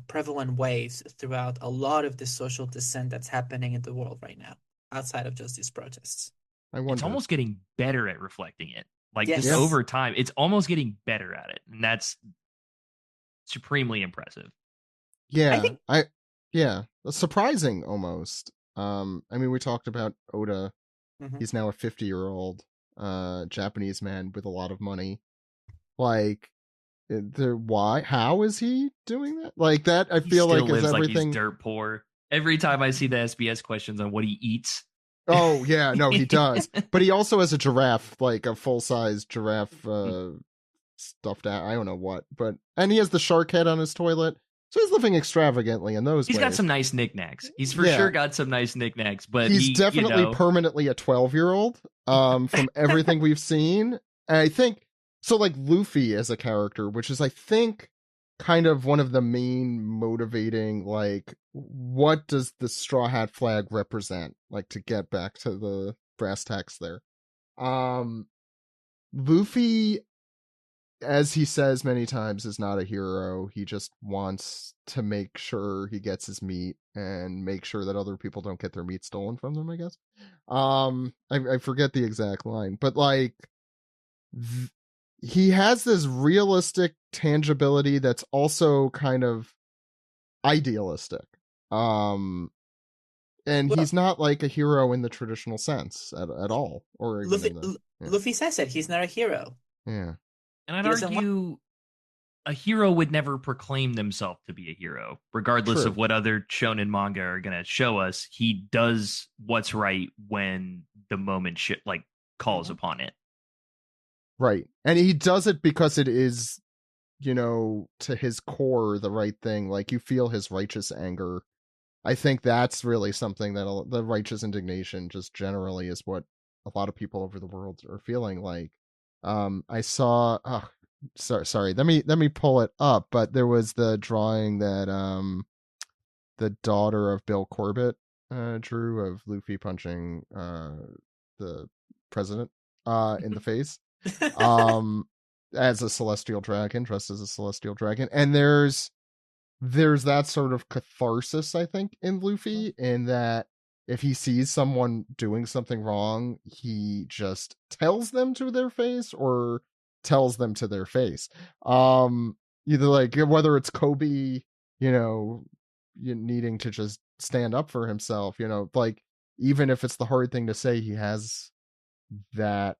prevalent ways throughout a lot of the social dissent that's happening in the world right now, outside of just these protests. I It's wonder. almost getting better at reflecting it. Like Yes. just over time, it's almost getting better at it. And that's supremely impressive. Yeah, I think- surprising almost. I mean, we talked about Oda. Mhm. He's now a 50-year-old Japanese man with a lot of money. Like, why? How is he doing that? Like that, I He feel still like lives is like everything. he's dirt poor. Every time I see the SBS questions on what he eats, Oh yeah, no, he does. But he also has a giraffe, like a full-size giraffe stuffed out. I don't know what, and he has the shark head on his toilet. So he's living extravagantly in those he's ways. got some nice knickknacks. He's for Yeah. sure got some nice knickknacks, but He's he, definitely permanently a 12-year-old from everything we've seen. And I think so, like Luffy as a character, which is I think kind of one of the main motivating, like, what does the straw hat flag represent, like, to get back to the brass tacks there. Luffy, as he says many times, is not a hero. He just wants to make sure he gets his meat and make sure that other people don't get their meat stolen from them, I guess. I forget the exact line, but like he has this realistic tangibility that's also kind of idealistic. And Well, he's not like a hero in the traditional sense at all, or even Luffy, in the Luffy says it. He's not a hero. yeah. and I'd He doesn't argue a hero would never proclaim themselves to be a hero, regardless True. of what other shonen manga are going to show us. He does what's right when the moment calls upon it. Right. And he does it because it is, to his core, the right thing. Like, you feel his righteous anger. I think that's really something that the righteous indignation just generally is what a lot of people over the world are feeling like. I saw, sorry, let me pull it up, but there was the drawing that, the daughter of Bill Corbett, drew of Luffy punching, the president, in the face. As a celestial dragon, dressed as a celestial dragon, and there's that sort of catharsis, I think, in Luffy, in that if he sees someone doing something wrong, he just tells them to their face or tells them to their face. Either like whether it's Kobe, you know, needing to just stand up for himself, you know, like even if it's the hard thing to say, he has that,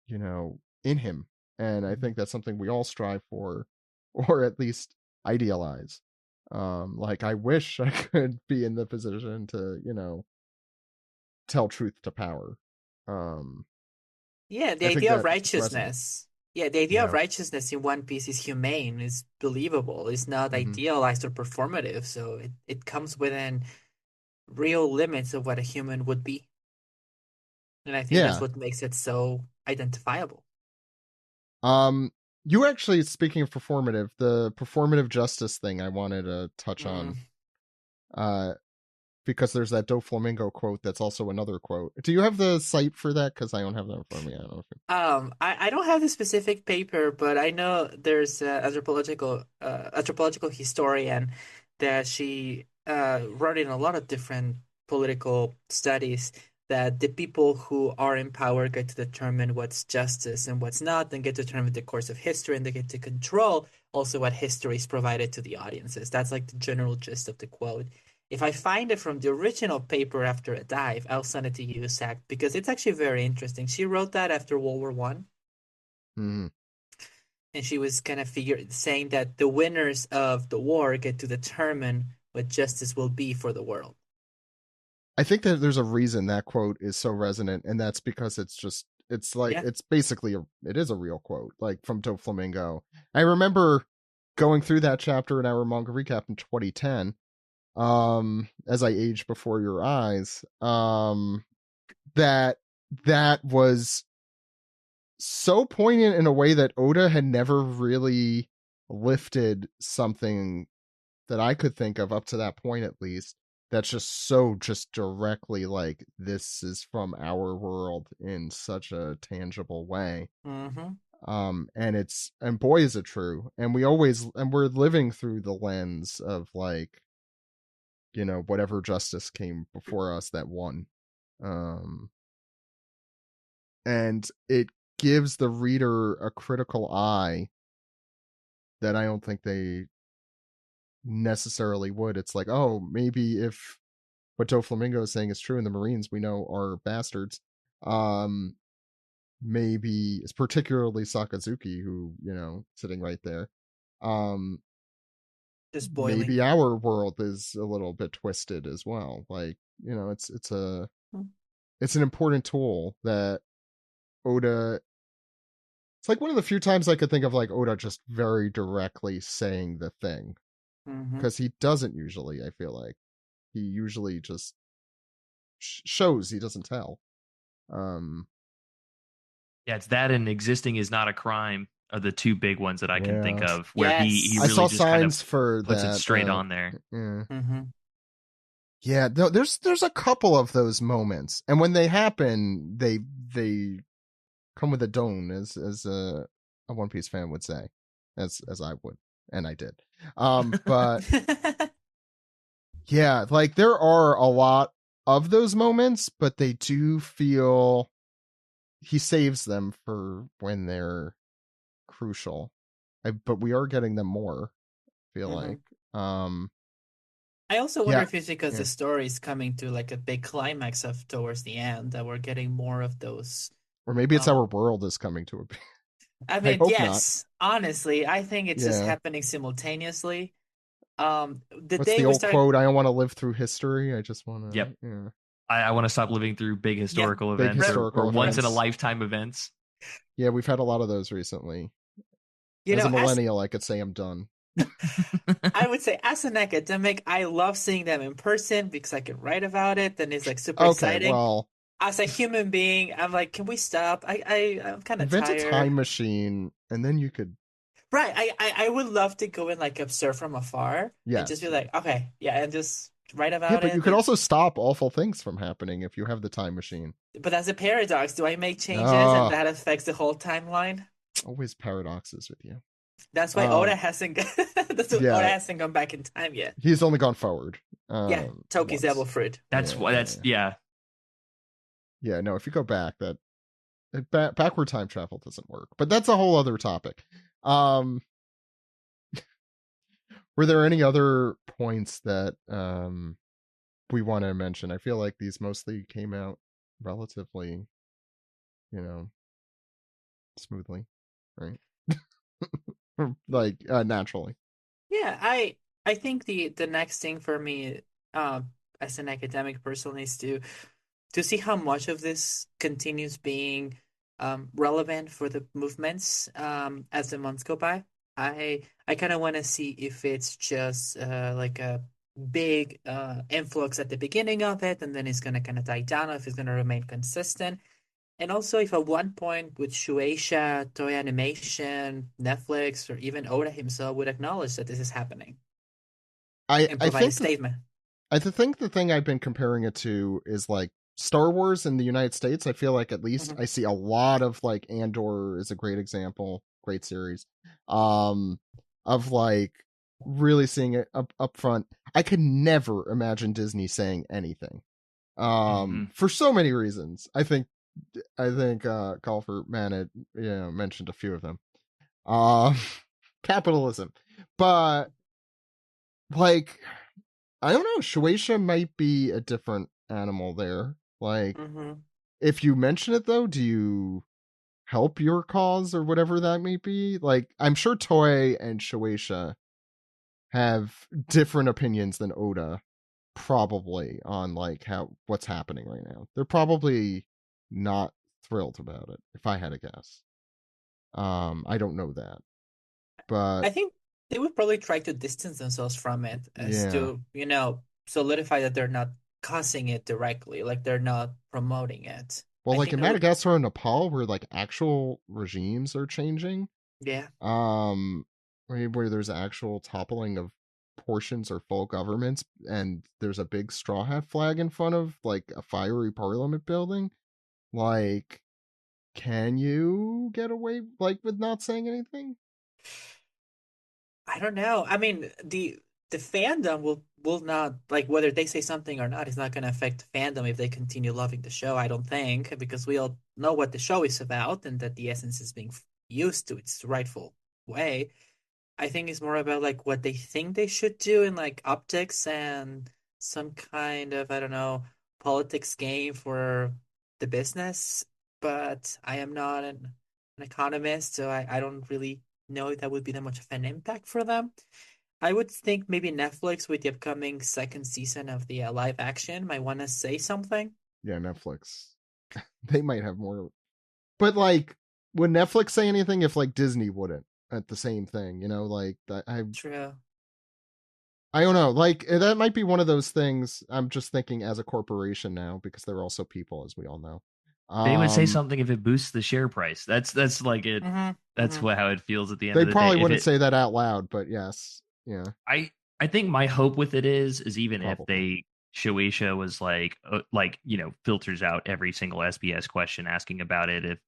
you know, in him. And I think that's something we all strive for, or at least idealize. Like I wish I could be in the position to, you know, tell truth to power. Um, Yeah, the I think idea of that resonates. righteousness. Yeah, the idea of Yeah. righteousness in One Piece is humane, is believable, it's not Hmm. idealized or performative, so it comes within real limits of what a human would be. And I think that's Yeah. what makes it so identifiable. Um, you actually, speaking of performative, the performative justice thing I wanted to touch Mm. on. Uh, because there's that Doflamingo quote that's also another quote. Do you have the site for that? Because I don't have that in front of me. I don't know if you... I don't have the specific paper, but I know there's an anthropological historian that she wrote in a lot of different political studies that the people who are in power get to determine what's justice and what's not, and get to determine the course of history, and they get to control also what history is provided to the audiences. That's like the general gist of the quote. If I find it from the original paper after a dive, I'll send it to you, Zach, because it's actually very interesting. She wrote that after World War One, Mm-hmm. and she was kind of saying that the winners of the war get to determine what justice will be for the world. I think that there's a reason that quote is so resonant, and that's because it's like Yeah. it's basically it is a real quote, like from Doflamingo. I remember going through that chapter in our manga recap in 2010, as I aged before your eyes. That that was so poignant in a way that Oda had never really lifted something that I could think of up to that point, at least, that's just so just directly like this is from our world in such a tangible way. Mm-hmm. And it's, and boy is it true. And we're living through the lens of like, you know, whatever justice came before us that won. Um and it gives the reader a critical eye that I don't think they necessarily would. It's like, oh, maybe if what Doflamingo is saying is true and the Marines we know are bastards, um, maybe it's particularly Sakazuki, who, you know, sitting right there. Um, Just boiling. maybe our world is a little bit twisted as well. Like, you know, it's an important tool that Oda, it's like one of the few times I could think of like Oda just very directly saying the thing, Mm-hmm. because he doesn't usually. I feel like he usually just shows, he doesn't tell. Um, Yeah, it's that and existing is not a crime are the two big ones that I can think yeah, of where he Yes. I saw really just kind of signs for puts it that. straight on there. Yeah, Mm-hmm. yeah. There's a couple of those moments, and when they happen, they come with a don, as a One Piece fan would say, as I would, and I did. But yeah, like there are a lot of those moments, but they do feel, he saves them for when they're crucial. But we are getting them more, I feel Mm-hmm. like. Um I also wonder yeah, if it's because yeah. the story is coming to like a big climax of towards the end that we're getting more of those. Or maybe it's Um, our world is coming to a I I mean, hope not. yes, honestly, I think it's just Yeah. happening simultaneously. The What's day the we old start, quote? I don't want to live through history. I just want Yep. to, yeah. I want to stop living through big yeah, historical Big events or historical once in a events. lifetime events. Yeah, we've had a lot of those recently. you As a know, as millennial, I could say I'm done. I would say as an academic, I love seeing them in person because I can write about it, and it's like super Okay, exciting. well, As a human being, I'm like, can we stop? I'm kind of invent a tired. time machine and then you could, Right. I would love to go and like observe from afar and just yes. be like, okay, yeah, and just write Yeah, about but you it. could also stop awful things from happening if you have the time machine. But that's a paradox. Do I make changes and Ah, that affects the whole timeline? always paradoxes with you. That's why Oda Um, hasn't. That's why Oda yeah, hasn't gone back in time yet. he's only gone forward. Yeah, Toki's devil Once. fruit. That's Yeah, why. yeah, That's yeah. yeah. Yeah, no, if you go back, that backward time travel doesn't work. But that's a whole other topic. Um, were there any other points that we want to mention? I feel like these mostly came out relatively, you know, smoothly, right? Like naturally. Yeah, I think the next thing for me, as an academic person, is to see how much of this continues being relevant for the movements as the months go by. I kind of want to see if it's just like a big influx at the beginning of it, and then it's gonna kind of die down, or if it's gonna remain consistent. And also, if at one point with Shueisha, Toei Animation, Netflix, or even Oda himself would acknowledge that this is happening and I provide a think statement. think the thing I've been comparing it to is like Star Wars in the United States. I feel like at least Mhm. I see a lot of like Andor is a great example, great series, um, of like really seeing it up front. I could never imagine Disney saying anything, Hmm. for so many reasons. I think Call for Man had mentioned a few of them. Um, capitalism, but like I don't know. Shueisha might be a different animal there. Like, Mhm. if you mention it though, do you help your cause or whatever that may be? Like, I'm sure Toei and Shueisha have different opinions than Oda, probably on like how what's happening right now. They're probably not thrilled about it, if I had to guess. I don't know that, but I think they would probably try to distance themselves from it as yeah. to, solidify that they're not causing it directly, like they're not promoting it. Well, I like think in that would, Madagascar and Nepal, where like actual regimes are changing, yeah. um where there's actual toppling of portions or full governments, and there's a big straw hat flag in front of like a fiery parliament building. Like, can you get away like with not saying anything? I don't know. I mean, the fandom will not, like, whether they say something or not is not going to affect fandom if they continue loving the show. I don't think, because we all know what the show is about and that the essence is being used to its rightful way. I think it's more about like what they think they should do in like optics and some kind of, I don't know, politics game for the business. But I am not an economist, so I don't really know if that would be that much of an impact for them. I would think maybe Netflix with the upcoming second season of the live action might want to say something. Yeah, Netflix. They might have more, but like, would Netflix say anything if like Disney wouldn't at the same thing? Like True. I don't know. Like, that might be one of those things. I'm just thinking as a corporation now, because they're also people, as we all know. They would say Um, something if it boosts the share price. That's like it. Mm-hmm. That's Mm-hmm. how it feels at the end they of the day. probably If wouldn't it, say that out loud, but yes, yeah, I think my hope with it is even if probably. they Shueisha was like filters out every single SBS question asking about it. If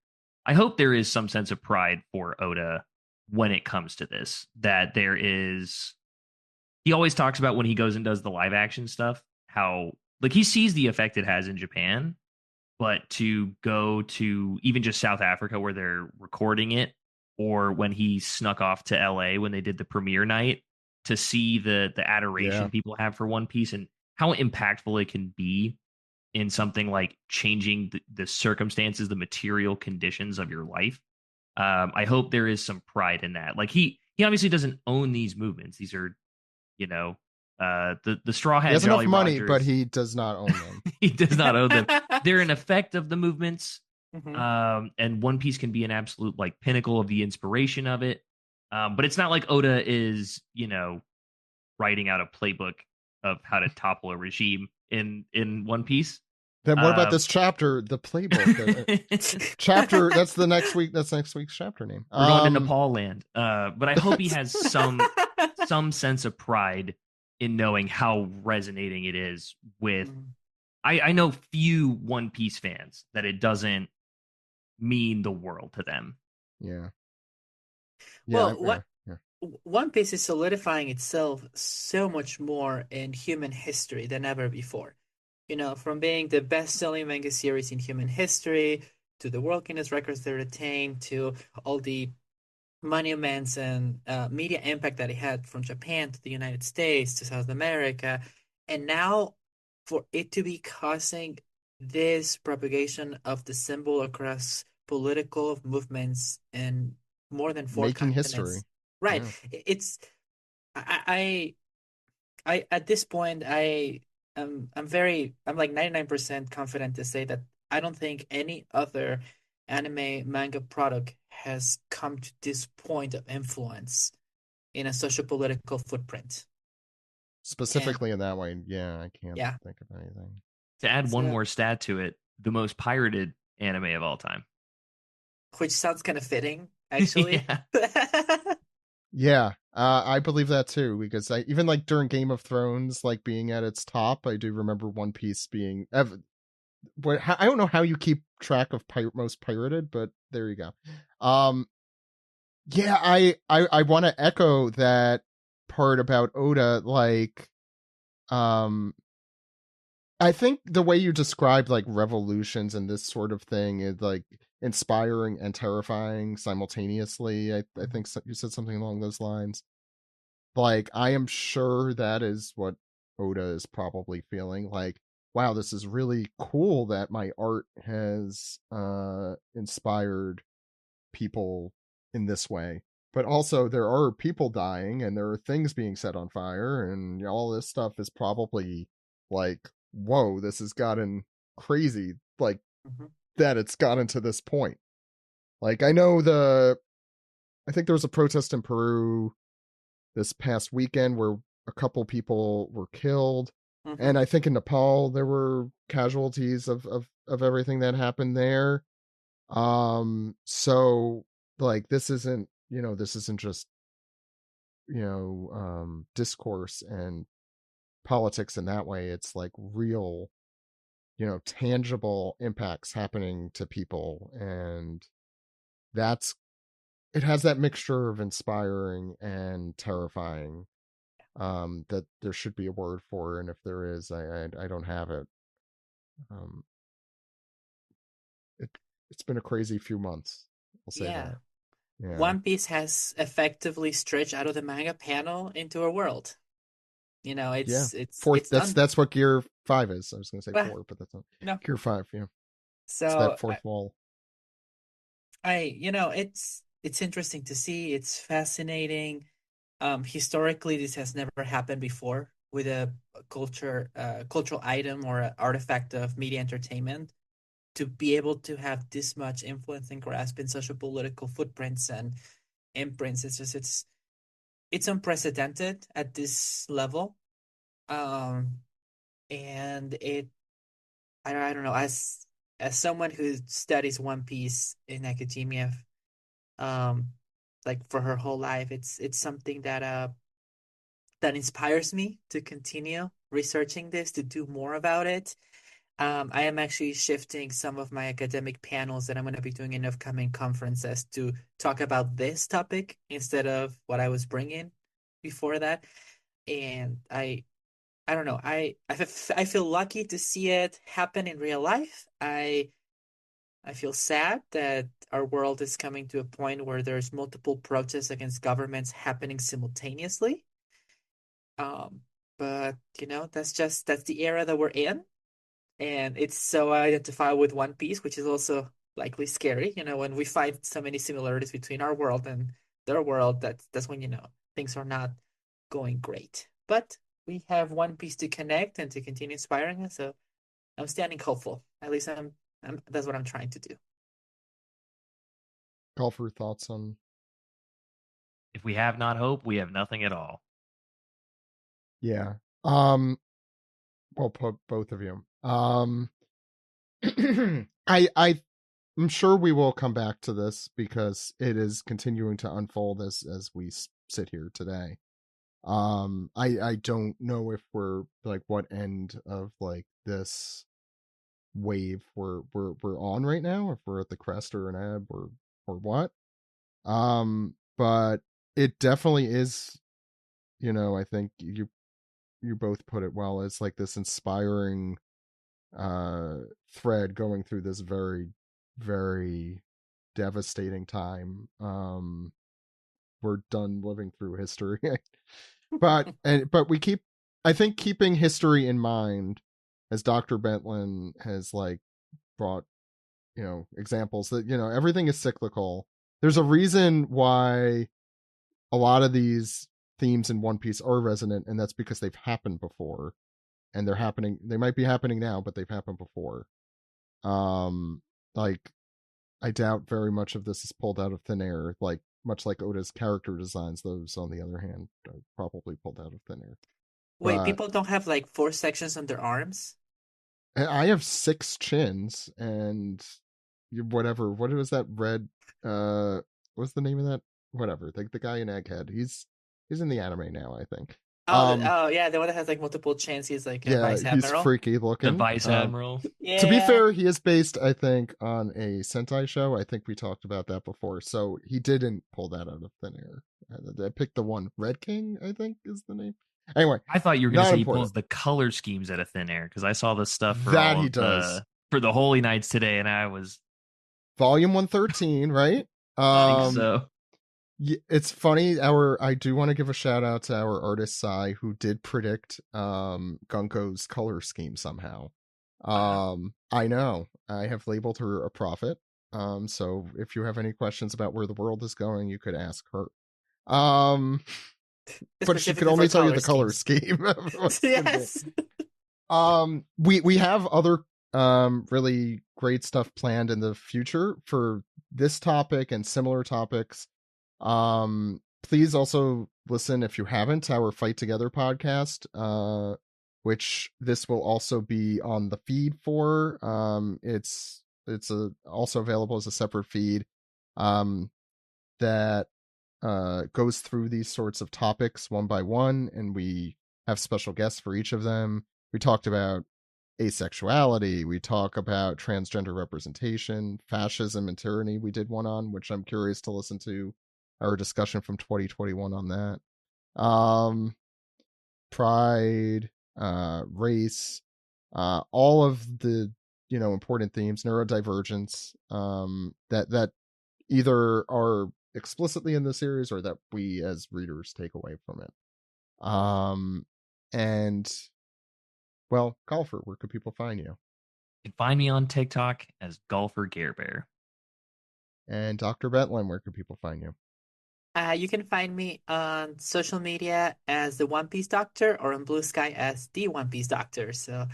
I hope there is some sense of pride for Oda when it comes to this, that there is. He always talks about when he goes and does the live action stuff, how like he sees the effect it has in Japan, but to go to even just South Africa where they're recording it, or when he snuck off to LA when they did the premiere night to see the Yeah, adoration people have for One Piece and how impactful it can be in something like changing the circumstances, the material conditions of your life. I hope there is some pride in that. Like he obviously doesn't own these movements. These are you know the Straw he Hat has enough Jolly money, but Rogers. he does not own them. He does not own them. They're an effect of the movements, Mm-hmm. and One Piece can be an absolute like pinnacle of the inspiration of it. But it's not like Oda is writing out a playbook of how to topple a regime in One Piece. Then what about Um, this chapter, the playbook? Chapter. That's the next week. That's next week's chapter name. we're going to Nepal land, but I hope he has some sense of pride in knowing how resonating it is with. Mhm. I know few One Piece fans that it doesn't mean the world to them. Yeah, yeah, Well, yeah, what One Piece is solidifying itself so much more in human history than ever before. From being the best-selling manga series in human history to the World Guinness records they retain to all the monuments and media impact that it had from Japan to the United States to South America, and now for it to be causing this propagation of the symbol across political movements in more than four Making continents. history. Right. Yeah. It's I at this point I'm like 99% confident to say that I don't think any other anime manga product has come to this point of influence in a social political footprint. And Specifically in that way, yeah, I can't yeah, think of anything. To add one so more stat to it, the most pirated anime of all time. which sounds kind of fitting, actually. Yeah. Yeah, I believe that too because I even like during Game of Thrones, like being at its top, I do remember One Piece being. I don't know how you keep track of most pirated, but there you go. Yeah, I want to echo that part about Oda. Like, um, I think the way you described like revolutions and this sort of thing is like inspiring and terrifying simultaneously. I think you said something along those lines. Like, I am sure that is what Oda is probably feeling. Like, wow, this is really cool that my art has inspired people in this way. But also, there are people dying and there are things being set on fire, and all this stuff is probably like, whoa, this has gotten crazy. Like, Mhm. that it's gotten to this point. Like, I think there was a protest in Peru this past weekend where a couple people were killed. Mhm. And I think in Nepal there were casualties of everything that happened there. So like this isn't just, discourse and politics in that way. It's like real, tangible impacts happening to people. And that's it has that mixture of inspiring and terrifying that there should be a word for, and if there is, I don't have it. Um, it it's been a crazy few months. I'll say Yeah. that. Yeah, One Piece has effectively stretched out of the manga panel into a world. yeah. It's Fourth. That's done. that's what Gear 5 is. I was gonna say Well, 4, but that's not no. Gear 5. Yeah, it's that So fourth wall. it's interesting to see. It's fascinating. Historically, this has never happened before with a cultural item or an artifact of media entertainment to be able to have this much influence and grasp in social political footprints and imprints. It's unprecedented at this level. Um, and I don't know, as someone who studies One Piece in academia, um, like for her whole life, it's something that inspires me to continue researching this, to do more about it. I am actually shifting some of my academic panels that I'm going to be doing in upcoming conferences to talk about this topic instead of what I was bringing before that. And I don't know. I feel lucky to see it happen in real life. I feel sad that our world is coming to a point where there's multiple protests against governments happening simultaneously. Um, but that's the era that we're in, and it's so identified with One Piece, which is also likely scary. When we find so many similarities between our world and their world, that's when things are not going great. But we have One Piece to connect and to continue inspiring us. So I'm standing hopeful. At least that's what I'm trying to do. Call for thoughts on. If we have not hope, we have nothing at all. Yeah. Well put, both of you. I'm sure we will come back to this because it is continuing to unfold as we sit here today. I don't know if we're like what end of like this wave we're on right now, if we're at the crest or an ebb or what. But it definitely is, I think you both put it well. It's like this inspiring thread going through this very, very devastating time. We're done living through history. but we keep, I think, keeping history in mind, as Dr. Bentlin has like brought, examples that, everything is cyclical. There's a reason why a lot of these themes in One Piece are resonant, and that's because they've happened before, and they might be happening now, but they've happened before. Like, I doubt very much of this is pulled out of thin air, like much like Oda's character designs. Those, on the other hand, are probably pulled out of thin air. Wait, But people don't have like 4 sections on their arms? I have 6 chins, and whatever. What was that red? What's the name of that? Whatever. The guy in Egghead. He's in the anime now, I think. Oh yeah, the one that has like multiple chins. He's like a Yeah, vice he's admiral. freaky The looking. Vice Admiral. Yeah. To be fair, he is based, I think, on a Sentai show. I think we talked about that before. So he didn't pull that out of thin air. I picked the one, Red King, I think is the name. Anyway, I thought you were going to not say he important. pulls the color schemes out of thin air, because I saw the stuff for That all he of does. for the Holy Knights today, and I was Volume 113, right? I think so. It's funny. I do want to give a shout out to our artist Sai, who did predict Gunko's color scheme somehow. I know I have labeled her a prophet. So if you have any questions about where the world is going, you could ask her. But she could only tell you the color scheme. Yes. We have other really great stuff planned in the future for this topic and similar topics. Please also listen, if you haven't, to our Fight Together podcast, which this will also be on the feed for. It's also available as a separate feed that goes through these sorts of topics one by one, and we have special guests for each of them. We talked about asexuality, we talk about transgender representation, fascism and tyranny. We did one on, which I'm curious to listen to our discussion from 2021 on that. Pride, race, all of the important themes, neurodivergence, that either are explicitly in the series or that we as readers take away from it. And well, Golfer, where could people find you? You can find me on TikTok as Golfer Gare Bear. And Dr. Bentlin, where can people find you? You can find me on social media as the One Piece Doctor, or on Blue Sky as the One Piece Doctor. So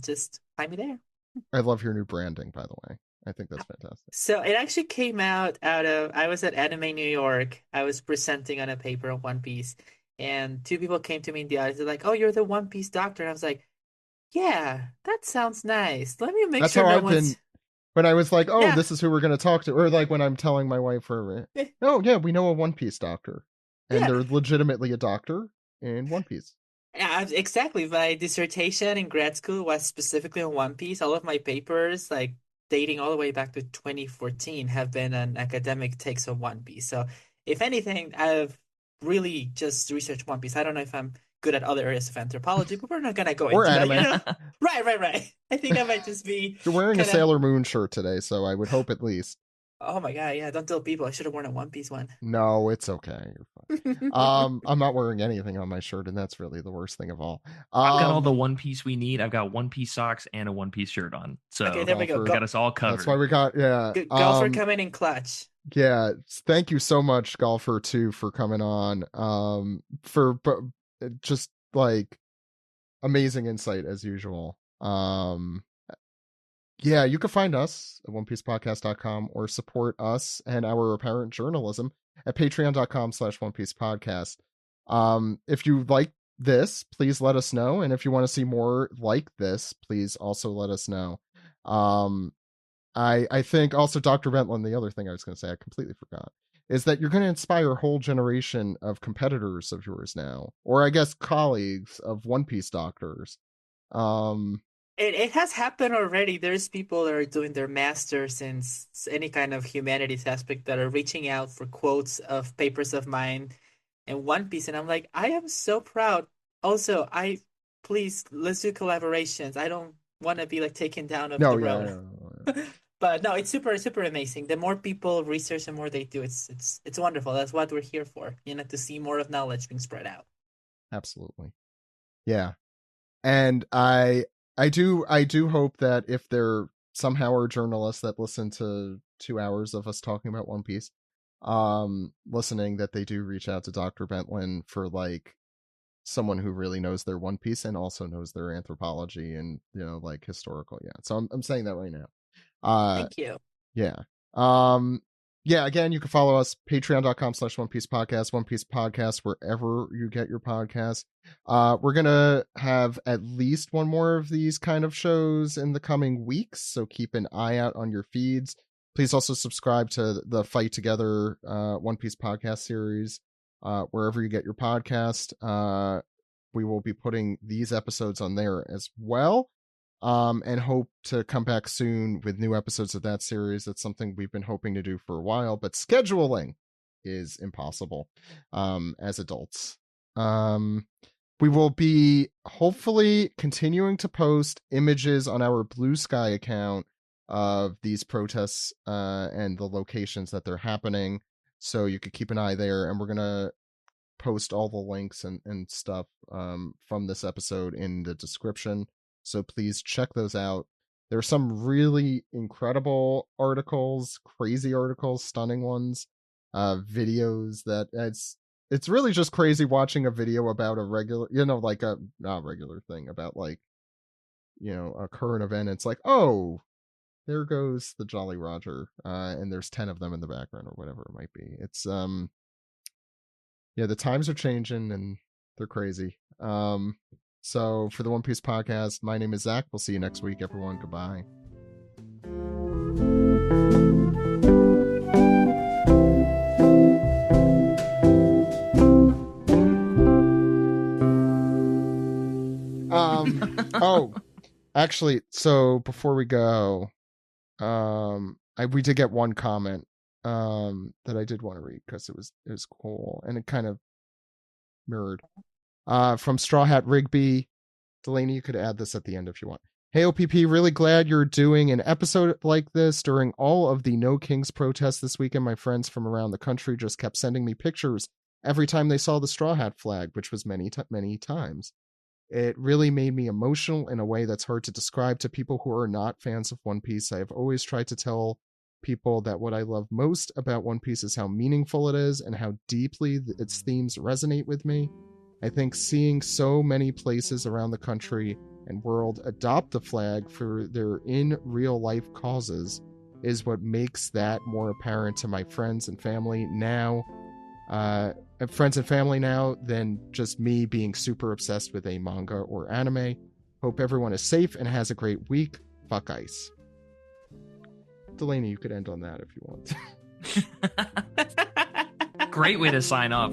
just find me there. I love your new branding, by the way. I think that's fantastic. So it actually came out of, I was at Anime New York. I was presenting on a paper on One Piece, and 2 people came to me in the audience. They're like, "Oh, you're the One Piece Doctor." And I was like, "Yeah, that sounds nice. Let me make That's sure how no I've one's." been when I was like, "Oh, Yeah. this is who we're going to talk to," or like when I'm telling my wife, "Oh, yeah, we know a One Piece doctor," and Yeah. they're legitimately a doctor in One Piece. Yeah, exactly. My dissertation in grad school was specifically on One Piece. All of my papers, like dating all the way back to 2014, have been an academic takes on One Piece. So, if anything, I've really just researched One Piece. I don't know if I'm good at other areas of anthropology, but we're not gonna go Or into anime. that. Right. I think I might just be. You're wearing a kinda... Sailor Moon shirt today, so I would hope at least. Oh my God! Yeah, don't tell people. I should have worn a One Piece one. No, it's okay. You're fine. I'm not wearing anything on my shirt, and that's really the worst thing of all. I've got all the One Piece we need. I've got One Piece socks and a One Piece shirt on. So okay, there we go. Got us all covered. That's why we got Golfer coming in clutch. Yeah, thank you so much, Golfer, too, for coming on. For just like amazing insight as usual. Yeah, you can find us at onepiecepodcast.com or support us and our apparent journalism at patreon.com/onepiecepodcast. If you like this, please let us know. And if you want to see more like this, please also let us know. I think also, Dr. Bentlin, the other thing I was going to say, I completely forgot, is that you're going to inspire a whole generation of competitors of yours now, or I guess colleagues of One Piece doctors. It has happened already. There's people that are doing their masters in any kind of humanities aspect that are reaching out for quotes of papers of mine in One Piece, and I'm like, I am so proud. Also, I please let's do collaborations. I don't want to be like taken down off No, the yeah, road. yeah, yeah. But no, it's super amazing. The more people research, the more they do. It's wonderful. That's what we're here for. To see more of knowledge being spread out. Absolutely. Yeah. And I do hope that if there somehow are journalists that listen to 2 hours of us talking about One Piece, listening, that they do reach out to Dr. Bentlin for like someone who really knows their One Piece and also knows their anthropology and like historical. Yeah. So I'm saying that right now. Thank you. Yeah. Um yeah, again, you can follow us patreon.com/One Piece Podcast, One Piece Podcast, wherever you get your podcasts. We're gonna have at least one more of these kind of shows in the coming weeks, so keep an eye out on your feeds. Please also subscribe to the Fight Together One Piece podcast series, wherever you get your podcast. We will be putting these episodes on there as well. And hope to come back soon with new episodes of that series. That's something we've been hoping to do for a while, but scheduling is impossible as adults. We will be hopefully continuing to post images on our Blue Sky account of these protests and the locations that they're happening, so you could keep an eye there. And we're gonna post all the links and stuff from this episode in the description, so please check those out. There are some really incredible articles, crazy articles, stunning ones, videos that it's really just crazy watching a video about a regular, like a not regular thing, about like, a current event. It's like, oh, there goes the Jolly Roger, and there's 10 of them in the background or whatever it might be. It's yeah, the times are changing and they're crazy. So for the One Piece Podcast, my name is Zach. We'll see you next week, everyone. Goodbye. Oh, actually, so before we go, we did get one comment that I did want to read because it was cool and it kind of mirrored. From Straw Hat Rigby. Delaney, you could add this at the end if you want. Hey, OPP, really glad you're doing an episode like this. During all of the No Kings protests this weekend, my friends from around the country just kept sending me pictures every time they saw the Straw Hat flag, which was many times. It really made me emotional in a way that's hard to describe to people who are not fans of One Piece. I have always tried to tell people that what I love most about One Piece is how meaningful it is and how deeply its themes resonate with me. I think seeing so many places around the country and world adopt the flag for their in real life causes is what makes that more apparent to my friends and family now. Than just me being super obsessed with a manga or anime. Hope everyone is safe and has a great week. Fuck ice. Delaney, you could end on that if you want. Great way to sign off.